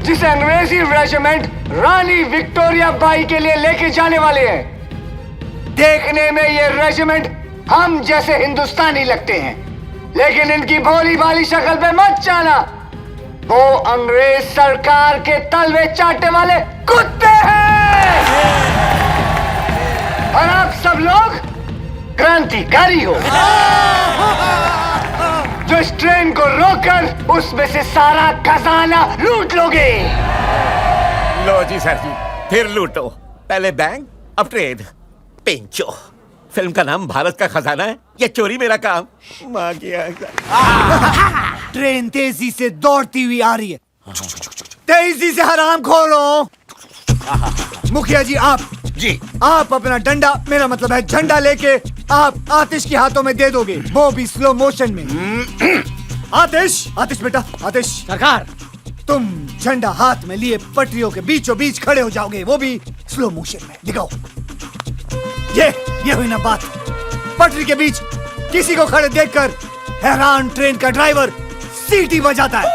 जिसे अंग्रेजी रेजिमेंट रानी विक्टोरिया बाई के लिए लेके जाने वाले हैं। देखने में ये रेजिमेंट हम जैसे हिंदुस्तानी लगते हैं, लेकिन इनकी भोली भाली शक्ल पे मत जाना, वो अंग्रेज सरकार के तलवे चाटने वाले कुत्ते हैं। और आप सब लोग क्रांतिकारी हो। जो इस ट्रेन को रोककर उसमें से सारा खजाना लूट लोगे। लो जी सर जी, फिर लूटो। पहले बैंक, अब ट्रेन। पिंचो, फिल्म का नाम भारत का खजाना है या चोरी मेरा काम? माँ की ट्रेन तेजी से दौड़ती हुई आ रही है। तेजी से हराम खोलो। मुखिया जी आप अपना डंडा, मेरा मतलब है झंडा लेके आप आतिश के हाथों में दे दोगे, वो भी स्लो मोशन में। आतिश बेटा, आतिश सरकार, तुम झंडा हाथ में लिए पटरियों के बीचों बीच खड़े हो जाओगे, वो भी स्लो मोशन में। दिखाओ। ये हुई ना बात। पटरी के बीच किसी को खड़े देखकर हैरान ट्रेन का ड्राइवर सीटी बजाता है।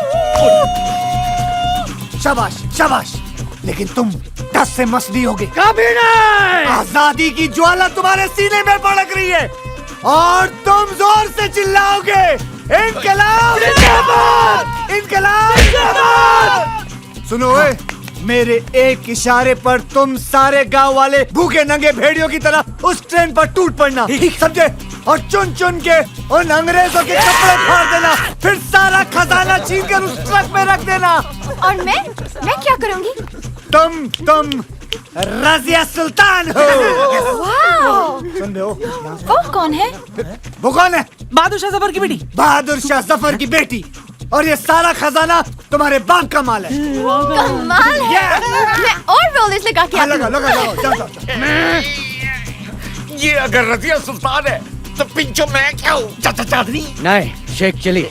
शाबाश शाबाश, लेकिन तुम टस से मस नहीं होगे। कभी नहीं। आजादी की ज्वाला तुम्हारे सीने में भड़क रही है और तुम जोर से चिल्लाओगे, इनकलाब जिंदाबाद, इनकलाब जिंदाबाद। सुनो ओए, मेरे एक इशारे पर तुम सारे गांव वाले भूखे नंगे भेड़ियों की तरह उस ट्रेन पर टूट पड़ना, समझे? और चुन चुन के उन अंग्रेजों के कपड़े फाड़ देना, फिर सारा खजाना छीन कर उस ट्रक में रख देना। और मैं क्या करूंगी? तुम रजिया सुल्तान हो। सुन रहे हो? वो कौन है? वो कौन है? बहादुर शाह जफर की बेटी। बहादुर शाह जफर की बेटी। और ये सारा खजाना तुम्हारे बाप का माल है। कमाल है। मैं और रोलेस लगा के लगा जाओ। ये अगर रजिया सुल्तान है तो पिंचो मैं क्या हूँ? चादरी नहीं, शेख चलिए।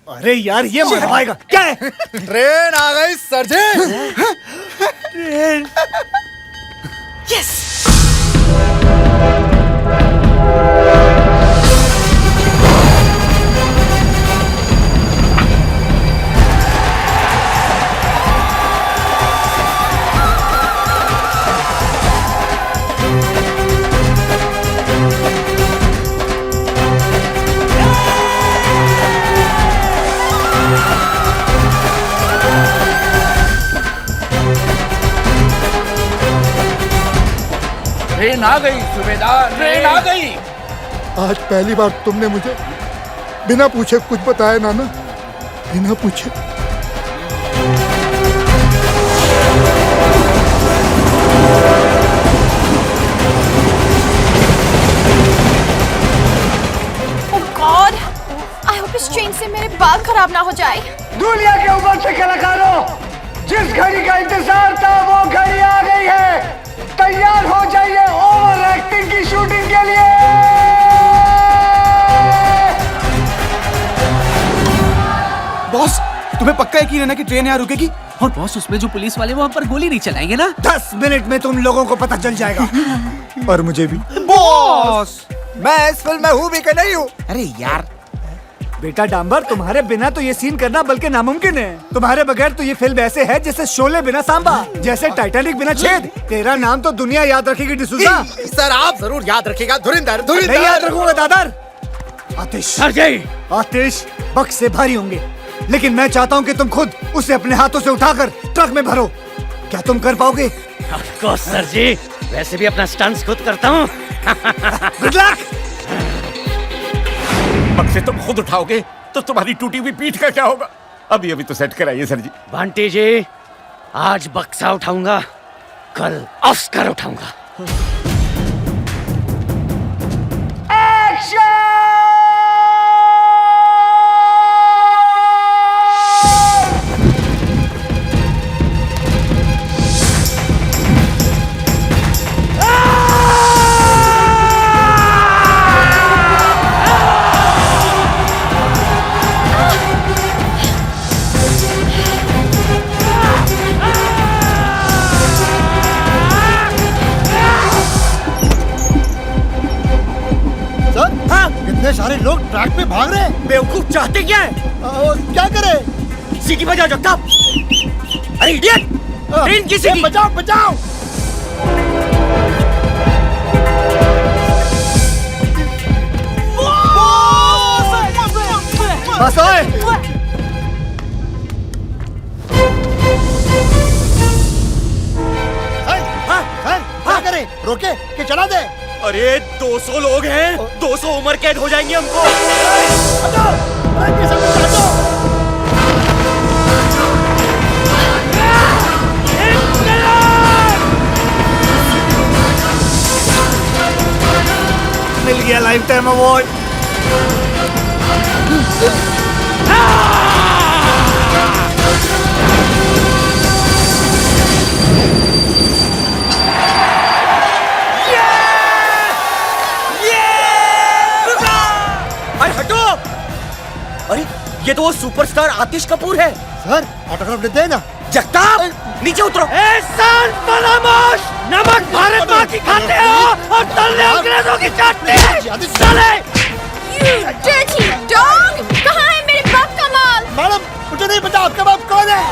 अरे यार, ये मरवाएगा क्या है? ट्रेन आ गई सर जी। ट्रेन। यस। ट्रेन आ गई सूबेदार, ट्रेन आ गई। आज पहली बार तुमने मुझे बिना पूछे कुछ बताया नाना, बिना पूछे। Oh God! I hope इस ट्रेन से मेरे बाल खराब ना हो जाए। दुनिया के ऊपर से कलाकारों, जिस घड़ी का इंतजार था वो घड़ी आ गई है। तैयार हो जाइए ओवर एक्टिंग की शूटिंग के लिए। बॉस, तुम्हें पक्का यकीन है ना कि ट्रेन यहाँ रुकेगी? और बॉस, उसमें जो पुलिस वाले वहाँ पर गोली नहीं चलाएंगे ना? 10 मिनट में तुम लोगों को पता चल जाएगा। और मुझे भी। बॉस, मैं इस फिल्म में हूँ भी कि नहीं हूँ? अरे यार बेटा डांबर, तुम्हारे बिना तो ये सीन करना बल्कि नामुमकिन है। तुम्हारे बगैर तो ये फिल्म ऐसे है जैसे शोले बिना सांबा, जैसे टाइटैनिक बिना छेद। तेरा नाम तो दुनिया याद रखेगी डिसूजा। सर आप जरूर याद रखिएगा। धुरिंदर। नहीं याद रखूंगा दादर। आतिश, आतिश बक्स से भारी होंगे, लेकिन मैं चाहता हूँ कि तुम खुद उसे अपने हाथों से उठाकर ट्रक में भरो। क्या तुम कर पाओगे? ऑफ कोर्स सर जी, वैसे भी अपना स्टंट्स खुद करता हूँ। Good luck. बक्से तुम खुद उठाओगे तो तुम्हारी टूटी हुई पीठ का क्या होगा? अभी तो सेट कराइए सर जी। बंटी जी, आज बक्सा उठाऊंगा, कल ऑस्कर उठाऊंगा। इतने सारे लोग ट्रैक पे भाग रहे हैं। बेवकूफ चाहते क्या है? क्या करे? सीटी बजा जो तब। अरे इडियट, ट्रेन की सीटी बजाओ बजाओ। बस ओए। क्या करे? रोके के कि चला दे? अरे 200 लोग हैं, 200 उम्र कैद हो जाएंगे हमको। मिल गया लाइफ टाइम अवार्ड। अरे हटो! अरे ये तो वो सुपरस्टार आतिश कपूर है। सर ऑटोग्राफ देते हैं ना। जगताप नीचे उतरो। खामोश! नमक भारत माँ की खाते हो और तलने अंग्रेजों की चाटते। चले! You dirty dog! कहाँ है मेरे बाप का माल? मैडम मुझे नहीं पता आपका बाप कौन है।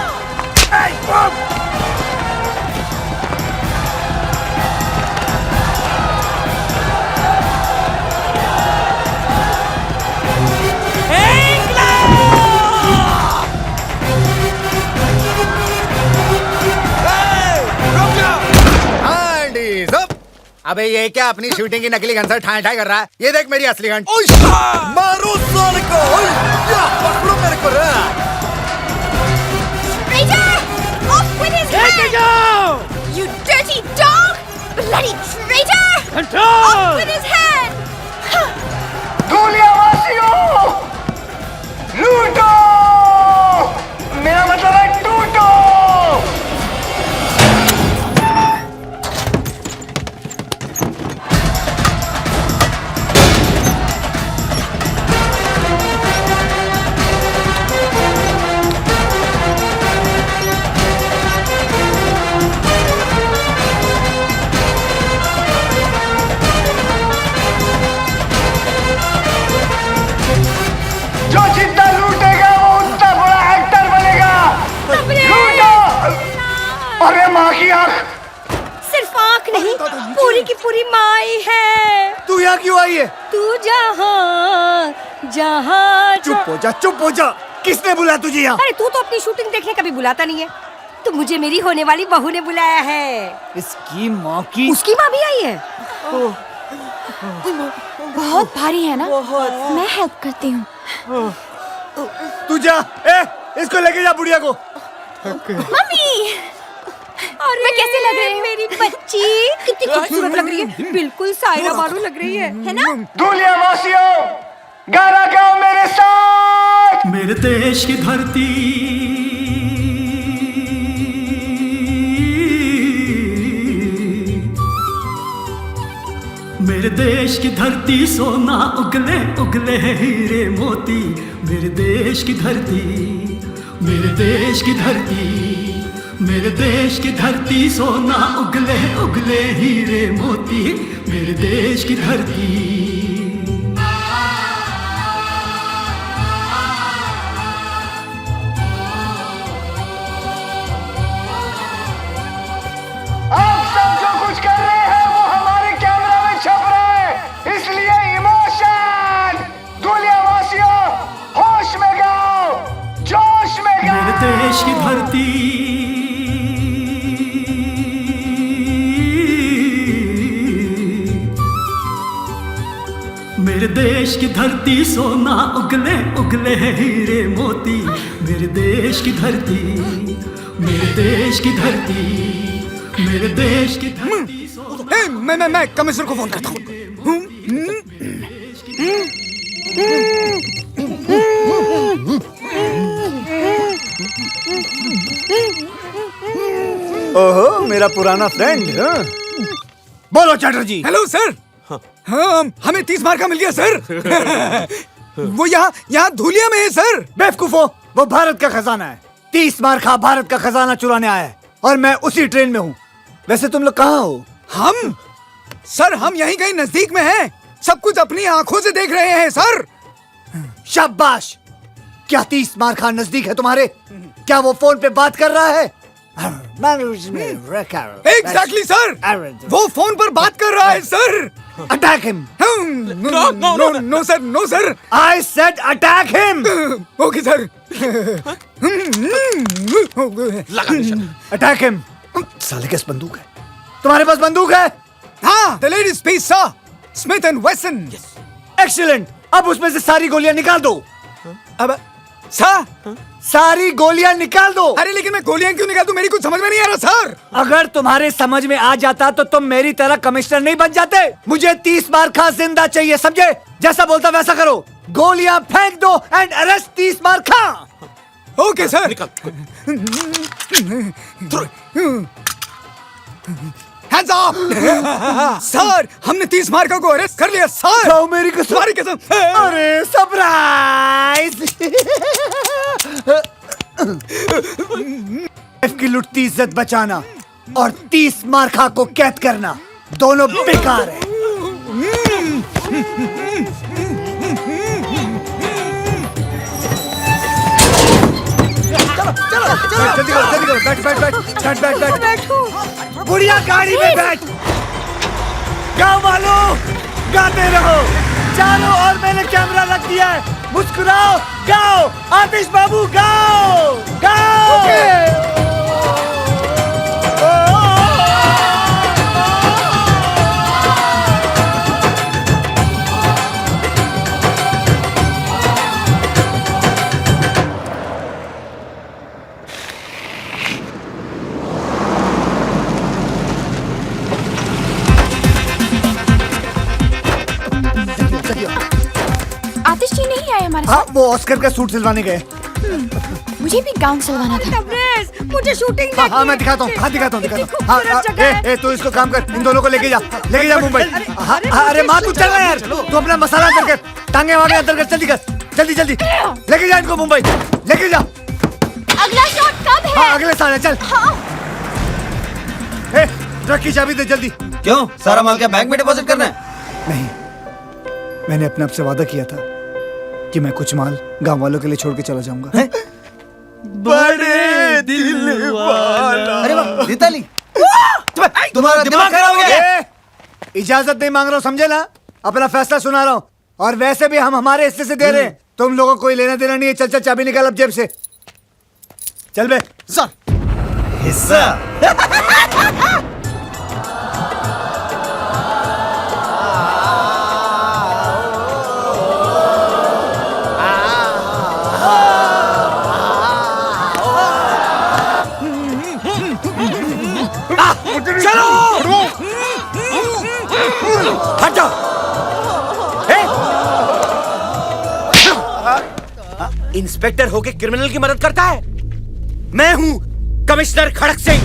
अबे ये क्या अपनी शूटिंग की नकली गन से ठाई ठाई कर रहा है? ये देख मेरी असली गन। मारो साले को! पकड़ो मेरे को रे! Traitor! Off with his hand! You dirty dog! Bloody traitor! Control! Off with his hand! Dhulia वासियों! लूटो! मेरा मतलब है टूटो! जो जितना लूटेगा वो उतना बड़ा एक्टर बनेगा। लूटो! अरे माँ की आँख! सिर्फ आँख नहीं, पूरी की पूरी माई है। तू यहाँ क्यों आई है? तू जहाँ जहाँ चुप हो जा। किसने बुलाया तुझे यहाँ? अरे तू तो अपनी शूटिंग देखने कभी बुलाता नहीं है। तो मुझे मेरी होने वाली बहू ने बुलाया है। इसकी माँ की। उसकी माँ भी आई है। बहुत भारी है ना? मैं हेल्प करती हूँ। तू जा, इसको लेके जा बुढ़िया को। मम्मी! अरे मैं कैसे लग रही हूँ? मेरी बच्ची कितनी खूबसूरत लग रही है। बिल्कुल सायरा बानू लग रही है ना? धूलिया वासियों! गाना गाओ मेरे साथ! मेरे देश की धरती मेरे देश की धरती सोना उगले उगले हीरे मोती मेरे देश की धरती मेरे देश की धरती मेरे देश की धरती सोना उगले उगले हीरे मोती मेरे देश की धरती आप सब जो कुछ कर रहे हैं वो हमारे कैमरा में छप रहा है, इसलिए इमोशन! धूलिया वासियों, होश में गाओ, जोश में गाओ! मेरे देश की धरती मेरे देश की धरती सोना उगले उगले हीरे मोती मेरे देश की धरती मेरे देश की धरती मेरे देश की धरती सोना मैं कमिश्नर को फोन करता हूँ। ओहो मेरा पुराना फ्रेंड। बोलो चैटर्जी। Hello sir. हाँ हमें 30 मार्क का मिल गया सर। वो यहाँ धूलिया में है सर। बेवकूफो, वो भारत का खजाना है। 30 मार्क भारत का खजाना चुराने आया है और मैं उसी ट्रेन में हूँ। वैसे तुम लोग कहाँ हो? हम सर हम यहीं कहीं नजदीक में हैं। सब कुछ अपनी आंखों से देख रहे हैं सर। शाबाश। क्या 30 मार्क नजदीक है तुम्हारे? क्या वो फोन पे बात कर रहा है? एग्जैक्टली सर, वो फोन पर बात कर रहा है sir. Attack him. No sir, no sir. I said attack him. Okay sir. Attack him. साले के पास बंदूक है? तुम्हारे पास बंदूक है? हाँ, the ladies piece sir, Smith and Wesson. Excellent. अब उसमें से सारी गोलियां निकाल दो। अब सर, सारी गोलियां निकाल दो। अरे लेकिन मैं गोलियां क्यों निकाल दूं? मेरी कुछ समझ में नहीं आ रहा सर। अगर तुम्हारे समझ में आ जाता तो तुम मेरी तरह कमिश्नर नहीं बन जाते। मुझे 30 मार खा जिंदा चाहिए, समझे? जैसा बोलता वैसा करो। गोलियां फेंक दो एंड अरेस्ट 30 मार खा। Okay sir. Hands up! Sir, हमने 30 मार्का को अरेस्ट कर लिया सर। जाओ मेरी कसम। तुम्हारी कसम। अरे सरप्राइज! की लुटती इज्जत बचाना और 30 मार्का को कैद करना दोनों बेकार है। चलो, जल्दी करो, बैठ। बुढ़िया गाड़ी में बैठ। गाँव वालों, गाते रहो। चारों और मैंने कैमरा रख दिया है। मुस्कुराओ, गाओ। आतिश बाबू गाओ, गाओ। आतिश जी नहीं आए हमारे हाँ, वो ऑस्कर का सूट सिलवाने गए। मुझे भी गाउन सिलवाना था। मुझे शूटिंग हाँ, हाँ, मैं दिखाता हूँ। हाँ, तू इसको काम कर, इन दोनों को लेके जा मुंबई। अरे माँ तू चल यार, तू अपना मसाला अंदर कर, टांगे वागे अंदर कर, जल्दी कर, जल्दी लेके जा इनको मुंबई, लेके जा। अगला शॉट कब है? हाँ, अगले साल है, चल। ट्रक की चाबी दे जल्दी। क्यों, सारा माल क्या बैंक में डिपॉजिट करना है? नहीं, मैंने अपने आप से वादा किया था कि मैं कुछ माल गांव वालों के लिए छोड़ के चला जाऊंगा। बड़े दिल वाला। अरे वाह, दीताली, तुम्हारा दिमाग खराब हो गया। इजाजत नहीं मांग रहा हूँ, समझे ना? अपना फैसला सुना रहा हूँ। और वैसे भी हम हमारे हिस्से से दे रहे हैं, तुम लोगों को कोई लेना देना नहीं है। चल चाबी निकाल अब जेब से। चल बे सर। हिस्सा। हट जाओ। इंस्पेक्टर होके क्रिमिनल की मदद करता है? मैं हूं कमिश्नर खड़क सिंह।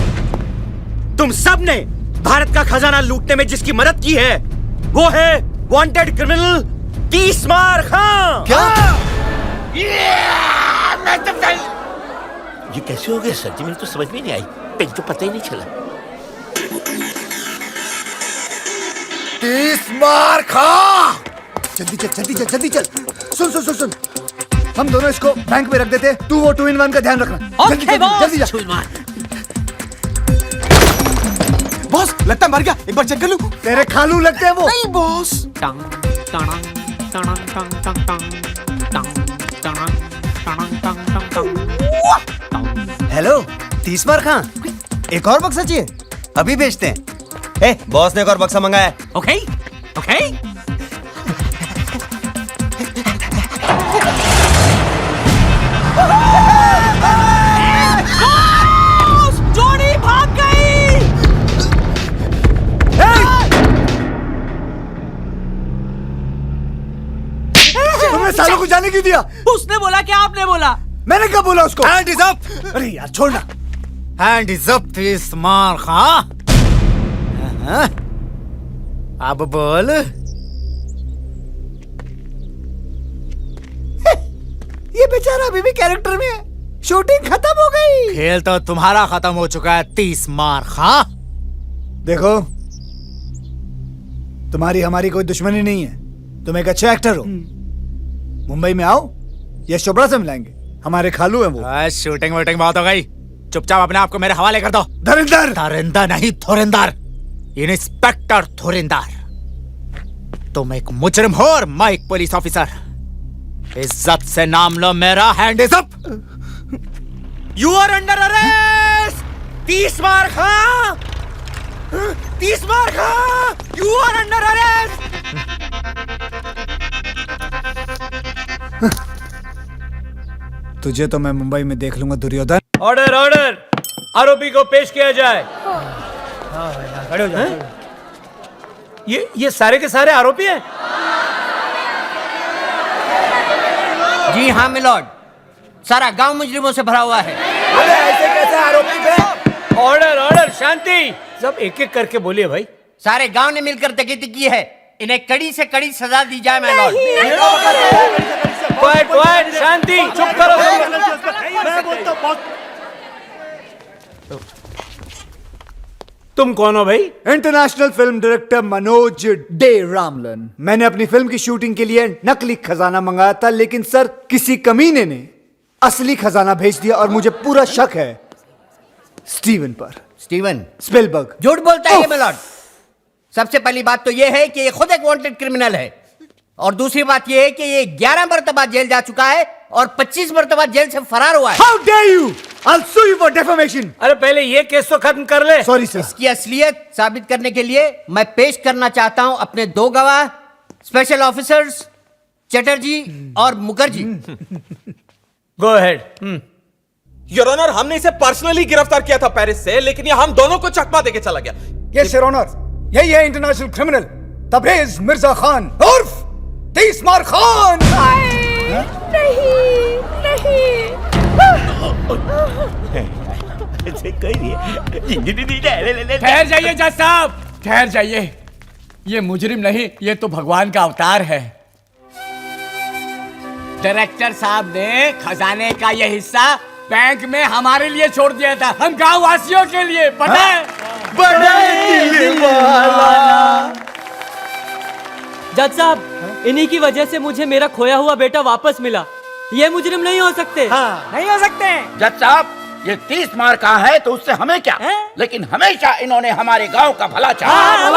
तुम सब ने भारत का खजाना लूटने में जिसकी मदद की है वो है वांटेड क्रिमिनल 30 मार खां। क्या? ये कैसे हो गया सर जी? मेरी तो समझ में नहीं आई। पेन तो पता ही नहीं चला। 30 मार खा। जल्दी चल। सुन। हम दोनों इसको बैंक में रख देते। तू वो 2-in-1 का ध्यान रखना। जल्दी जा। बॉस, लगता है मर गया। एक बार चेक कर लूं। तेरे खालू लगते हैं वो। नहीं बॉस। हेलो, 30 मार खां, एक और बक्सा चाहिए? अभी बेचते हैं। बॉस ने एक और बक्सा मंगाया है। ओके। जोड़ी भाग गई। तुमने सालों को जाने क्यों दिया? उसने बोला कि आपने बोला? मैंने कब बोला उसको? Hand is up. अरे यार छोड़ना। हैंड इज अप 30 मार खां। अब बोल। ये बेचारा अभी भी कैरेक्टर में है। शूटिंग खत्म हो गई। खेल तो तुम्हारा खत्म हो चुका है 30 मार खां। देखो, तुम्हारी हमारी कोई दुश्मनी नहीं है। तुम एक अच्छे एक्टर हो। मुंबई में आओ, ये शोभरा से मिलाएंगे। हमारे खालू हैं वो। शूटिंग वूटिंग बहुत हो गई। चुपचाप अपने आप को मेरे हवाले कर दो। धुरंधर नहीं, धुरंधर। इंस्पेक्टर धुरंधर। तुम एक मुजरिम हो और मैं एक पुलिस ऑफिसर। इज्जत से नाम लो मेरा। Hand is up. You are under arrest 30 Maar खां। 30 मार खा! You are under arrest! तुझे तो मैं मुंबई में देख लूंगा दुर्योधन। ऑर्डर ऑर्डर, आरोपी को पेश किया जाए। खड़े हो जाओ। ये सारे के सारे आरोपी हैं? जी हाँ मिलॉर्ड, सारा गांव मुजरिमों से भरा हुआ है। अरे ऐसे कैसे आरोपी पे? ऑर्डर ऑर्डर, शांति। सब एक एक करके बोलिए भाई। सारे गांव ने मिलकर तकीती की है, इन्हें कड़ी से कड़ी सजा दी जाए मिलॉर्ड। क्वाइट क्वाइट, शांति, चुप करो। मैं बोलता हूं, तुम कौन हो भाई? International film director Manoj De Ramlan. मैंने अपनी फिल्म की शूटिंग के लिए नकली खजाना मंगाया था, लेकिन सर किसी कमीने ने असली खजाना भेज दिया और मुझे पूरा शक है स्टीवन पर। Steven Spielberg. झूठ बोलता है ये मिलॉर्ड। सबसे पहली बात तो ये है कि ये खुद एक वांटेड क्रिमिनल है, और दूसरी बात ये है कि ये 11 मरतबा जेल जा चुका है और 25 मरतबा जेल से फरार हुआ है। How dare you! I'll sue you for defamation. अरे पहले ये केस तो खत्म कर ले। Sorry sir. इसकी असलियत साबित करने के लिए मैं पेश करना चाहता हूं अपने 2 गवाह, स्पेशल ऑफिसर्स चटर्जी और Mukherjee. Go ahead. Your honour, हमने इसे पर्सनली गिरफ्तार किया था पेरिस से, लेकिन ये हम दोनों को चकमा देके चला गया। यस योर ऑनर, यही है इंटरनेशनल क्रिमिनल तबरेज मिर्जा खान उर्फ 30 मार खान। ठहर जाइए जज साहब, ठहर जाइए। ये मुजरिम नहीं, ये तो भगवान का अवतार है। डायरेक्टर साहब ने खजाने का ये हिस्सा बैंक में हमारे लिए छोड़ दिया था, हम गांव वासियों के लिए। पता है? जज साहब, इन्हीं की वजह से मुझे मेरा खोया हुआ बेटा वापस मिला। ये मुजरिम नहीं हो सकते। नहीं हो सकते। जज साहब, ये 30 मार का है तो उससे हमें क्या, लेकिन हमेशा इन्होंने हमारे गांव का भला चाहा।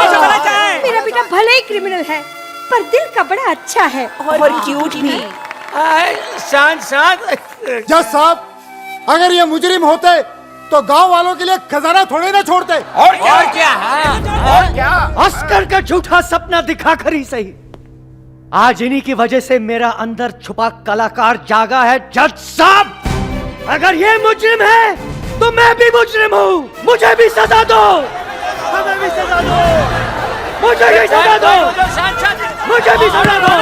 मेरा बेटा भले ही क्रिमिनल है, पर दिल का बड़ा अच्छा है और क्यूट भी। शांत शांत। जज साहब, अगर ये मुजरिम होते तो गांव वालों के लिए खजाना थोड़े ना छोड़ते। और क्या? और क्या? ऑस्कर का झूठा सपना दिखा कर ही सही, आज इन्हीं की वजह से मेरा अंदर छुपा कलाकार जागा है। जज साहब, अगर ये मुजरिम है तो मैं भी मुजरिम हूँ। मुझे भी सजा दो, हमें भी सजा दो, मुझे भी सजा दो, मुझे भी सजा दो।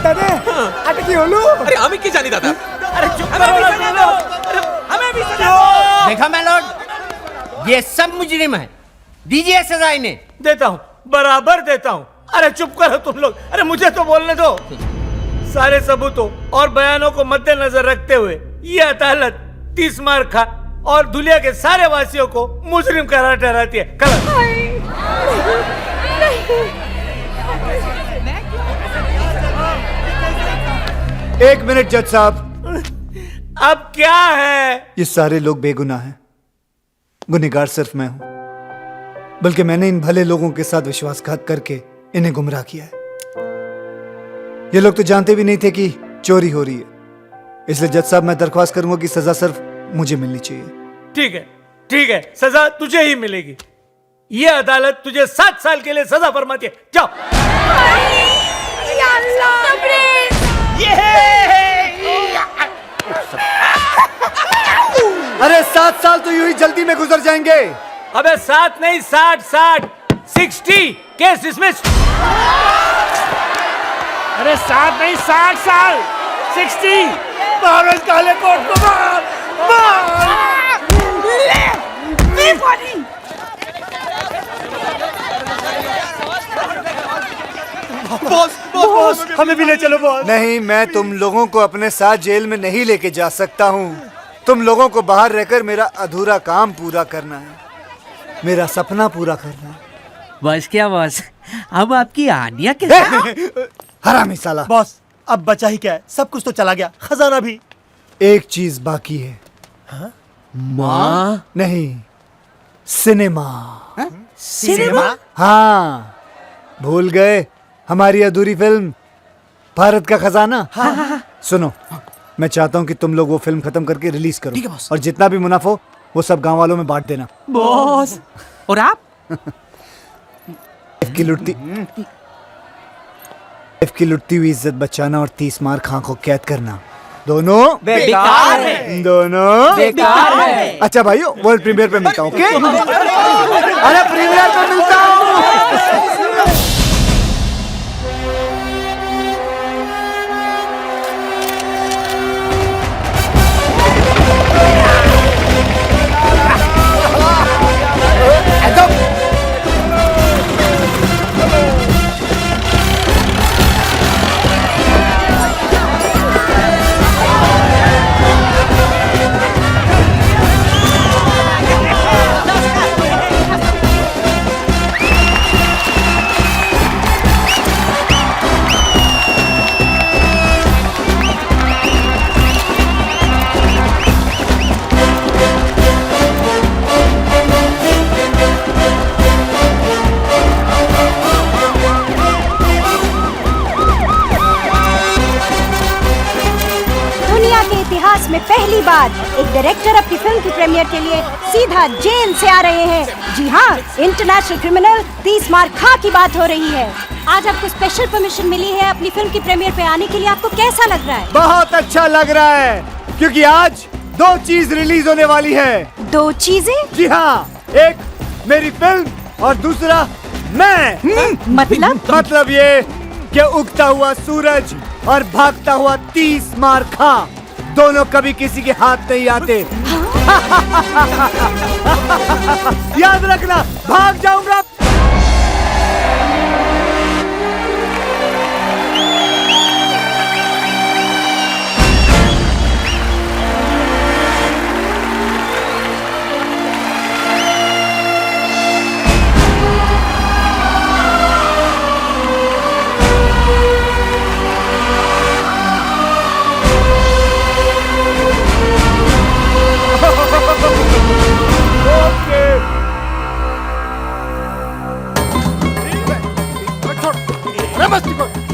अरे हमें की जानी दादा। अरे चुप करो। हमें भी सजा दो। देखा मैलॉर्ड, ये सब मुजरिम है, दीजिए सजा इन्हें। देता हूँ, बराबर देता हूँ। अरे चुप करो तुम लोग, अरे मुझे तो बोलने दो। सारे सबूतों और बयानों को मद्देनजर रखते हुए ये अदालत 30 मार खा और दुनिया के सारे वासियों को मुजरिम करार ठहराती है। एक मिनट जज साहब। अब क्या है? ये सारे लोग बेगुनाह हैं, गुनहगार सिर्फ मैं हूं। बल्कि मैंने इन भले लोगों के साथ विश्वासघात करके इन्हें गुमराह किया है। ये लोग तो जानते भी नहीं थे कि चोरी हो रही है। इसलिए जज साहब, मैं दरख्वास्त करूंगा कि सजा सिर्फ मुझे मिलनी चाहिए। ठीक है, सजा तुझे ही मिलेगी। ये अदालत तुझे 7 साल के लिए सजा फरमाती है। जाओ। अरे 7 साल तो यूं ही जल्दी में गुजर जाएंगे। अबे 7 नहीं, 60 केस डिसमिस्ड। अरे 7 नहीं, 60 साल 60। मारो काले कोट को, मार। बॉस, हमें भी ले चलो बॉस। नहीं, मैं तुम लोगों को अपने साथ जेल में नहीं लेके जा सकता हूँ। तुम लोगों को बाहर रहकर मेरा अधूरा काम पूरा करना है, मेरा सपना पूरा करना है। बस क्या बॉस, अब आपकी आनिया के हरामी साला। बॉस, अब बचा ही क्या है, सब कुछ तो चला गया, खजाना भी। एक चीज बाकी है। माँ? नहीं, सिनेमा। सिनेमा? हाँ, भूल गए हमारी अधूरी फिल्म भारत का खजाना। सुनो, मैं चाहता हूँ कि तुम लोग वो फिल्म खत्म करके रिलीज करो। और जितना भी मुनाफा हो वो सब गांव वालों में बांट देना। बॉस। और आप? की लुटती हुई इज्जत बचाना और 30 मार खां को कैद करना दोनों बेकार है। दोनों बेकार है। अच्छा भाइयों वर्ल्ड प्रीमियर पे मिलता हूँ ओके? अरे प्रीमियर पे मिलता हूँ। में पहली बार एक डायरेक्टर अपनी फिल्म की प्रीमियर के लिए सीधा जेल से आ रहे हैं। जी हाँ, इंटरनेशनल क्रिमिनल 30 मार खां की बात हो रही है। आज आपको स्पेशल परमिशन मिली है अपनी फिल्म की प्रीमियर पे आने के लिए। आपको कैसा लग रहा है? बहुत अच्छा लग रहा है क्योंकि आज 2 चीज रिलीज होने वाली है। 2 चीजें? जी हाँ, एक मेरी फिल्म और दूसरा मैं। मतलब ये कि उगता हुआ सूरज और भागता हुआ 30 मार खां दोनों कभी किसी के हाथ नहीं आते। याद रखना, भाग जाऊंगा।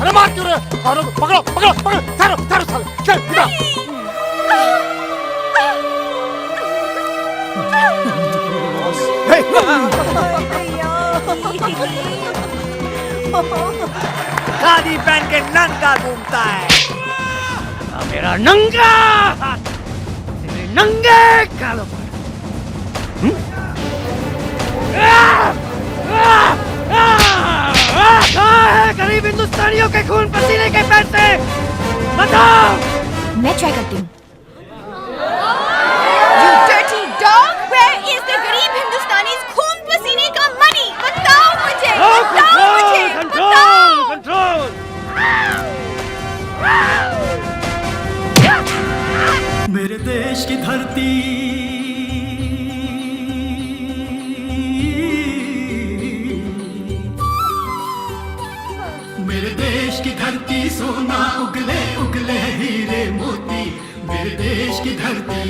अरे मार क्यों रहे? पकड़ो पकड़ो पकड़ो, ठहरो ठहरो साले, चल उठा। खादी पहन के नंगा घूमता है। मेरा नंगा तेरे नंगे गालों पर। कहाँ है गरीब हिंदुस्तानियों के खून पसीने के पैसे? बताओ। मैं ट्राई करती हूँ। You dirty dog, where is the गरीब हिंदुस्तानीज़ खून पसीने का money? बताओ मुझे, बताओ मुझे, बताओ। कंट्रोल। मेरे देश की धरती मेरे देश की धरती सोना उगले उगले हीरे मोती मेरे देश की धरती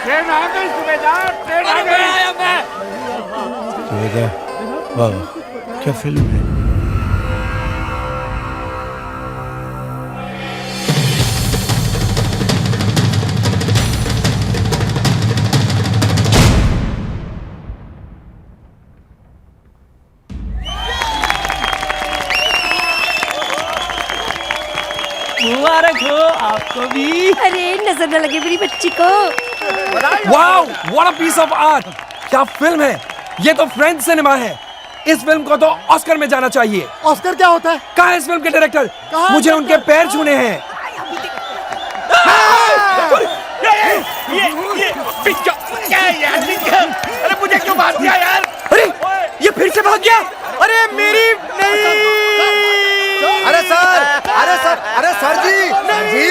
ट्रेन आ गई सुबेदार, ट्रेन आ गई। सुबेदार, वाह क्या फिल्म है। मुबारक हो आपको भी। अरे नजर न लगे मेरी बच्ची को। Wow, what a piece of art. क्या फिल्म है ये, तो फ्रेंच सिनेमा है। इस फिल्म को तो ऑस्कर में जाना चाहिए। ऑस्कर क्या होता है? कहाँ है इस फिल्म के डायरेक्टर? मुझे उनके पैर छूने हैं। ये पिक्चर क्या है यार? अरे मुझे क्यों मार दिया यार? अरे ये फिर से भाग गया। अरे मेरी नहीं। अरे सर, अरे सर, अरे सर जी, जी।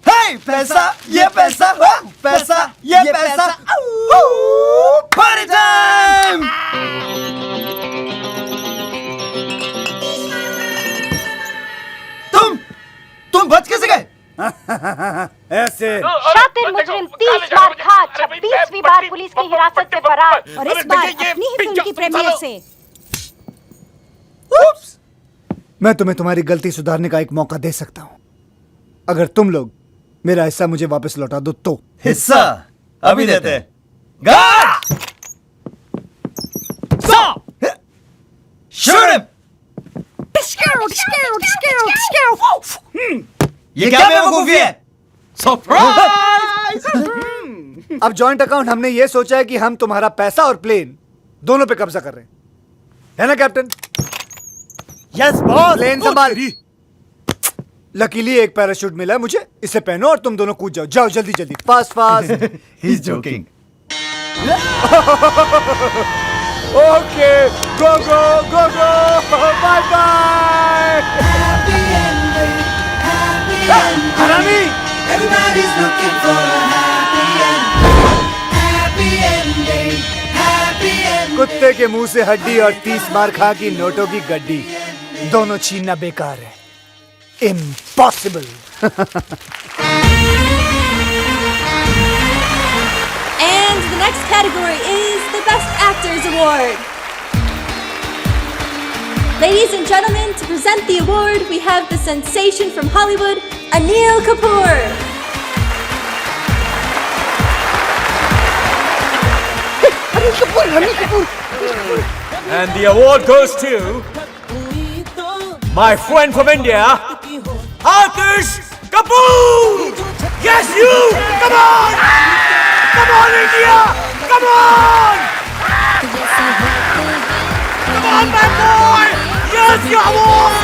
हे पैसा, ये पैसा, पैसा, ये पैसा। Party time. तुम बच कैसे गए? ऐसे शातिर मुजरिम 30 मार खा 26वीं बार पुलिस की हिरासत से फरार। और इस बार अपनी ही फिल्म की प्रीमियर से। मैं तुम्हें तुम्हारी गलती सुधारने का एक मौका दे सकता हूँ। अगर तुम लोग मेरा हिस्सा मुझे वापस लौटा दो तो। हिस्सा अभी देते। ये क्या बेवकूफी है? सरप्राइज! अब जॉइंट अकाउंट हमने ये सोचा है कि हम तुम्हारा पैसा और प्लेन दोनों पे कब्जा कर रहे हैं, है ना कैप्टन? Yes boss. प्लेन संभाल। लकीली एक पैराशूट मिला है मुझे, इसे पहनो और तुम दोनों कूद जाओ। जाओ जल्दी जल्दी, fast fast. He is joking. Okay, go go go go, bye bye. हरामी! Everybody's looking for a happy ending. Happy ending. Happy ending. कुत्ते के मुंह से हड्डी और 30 मार खा की नोटों की गड्डी, दोनों छीनना बेकार है। Impossible. And the next category is the Best Actors Award. Ladies and gentlemen, to present the award, we have the sensation from Hollywood, Anil Kapoor. Anil Kapoor. And the award goes to my friend from India, Akash Kapoor! Yes, you! Come on! Come on, India! Come on! Come on, my boy! Yes, your boy!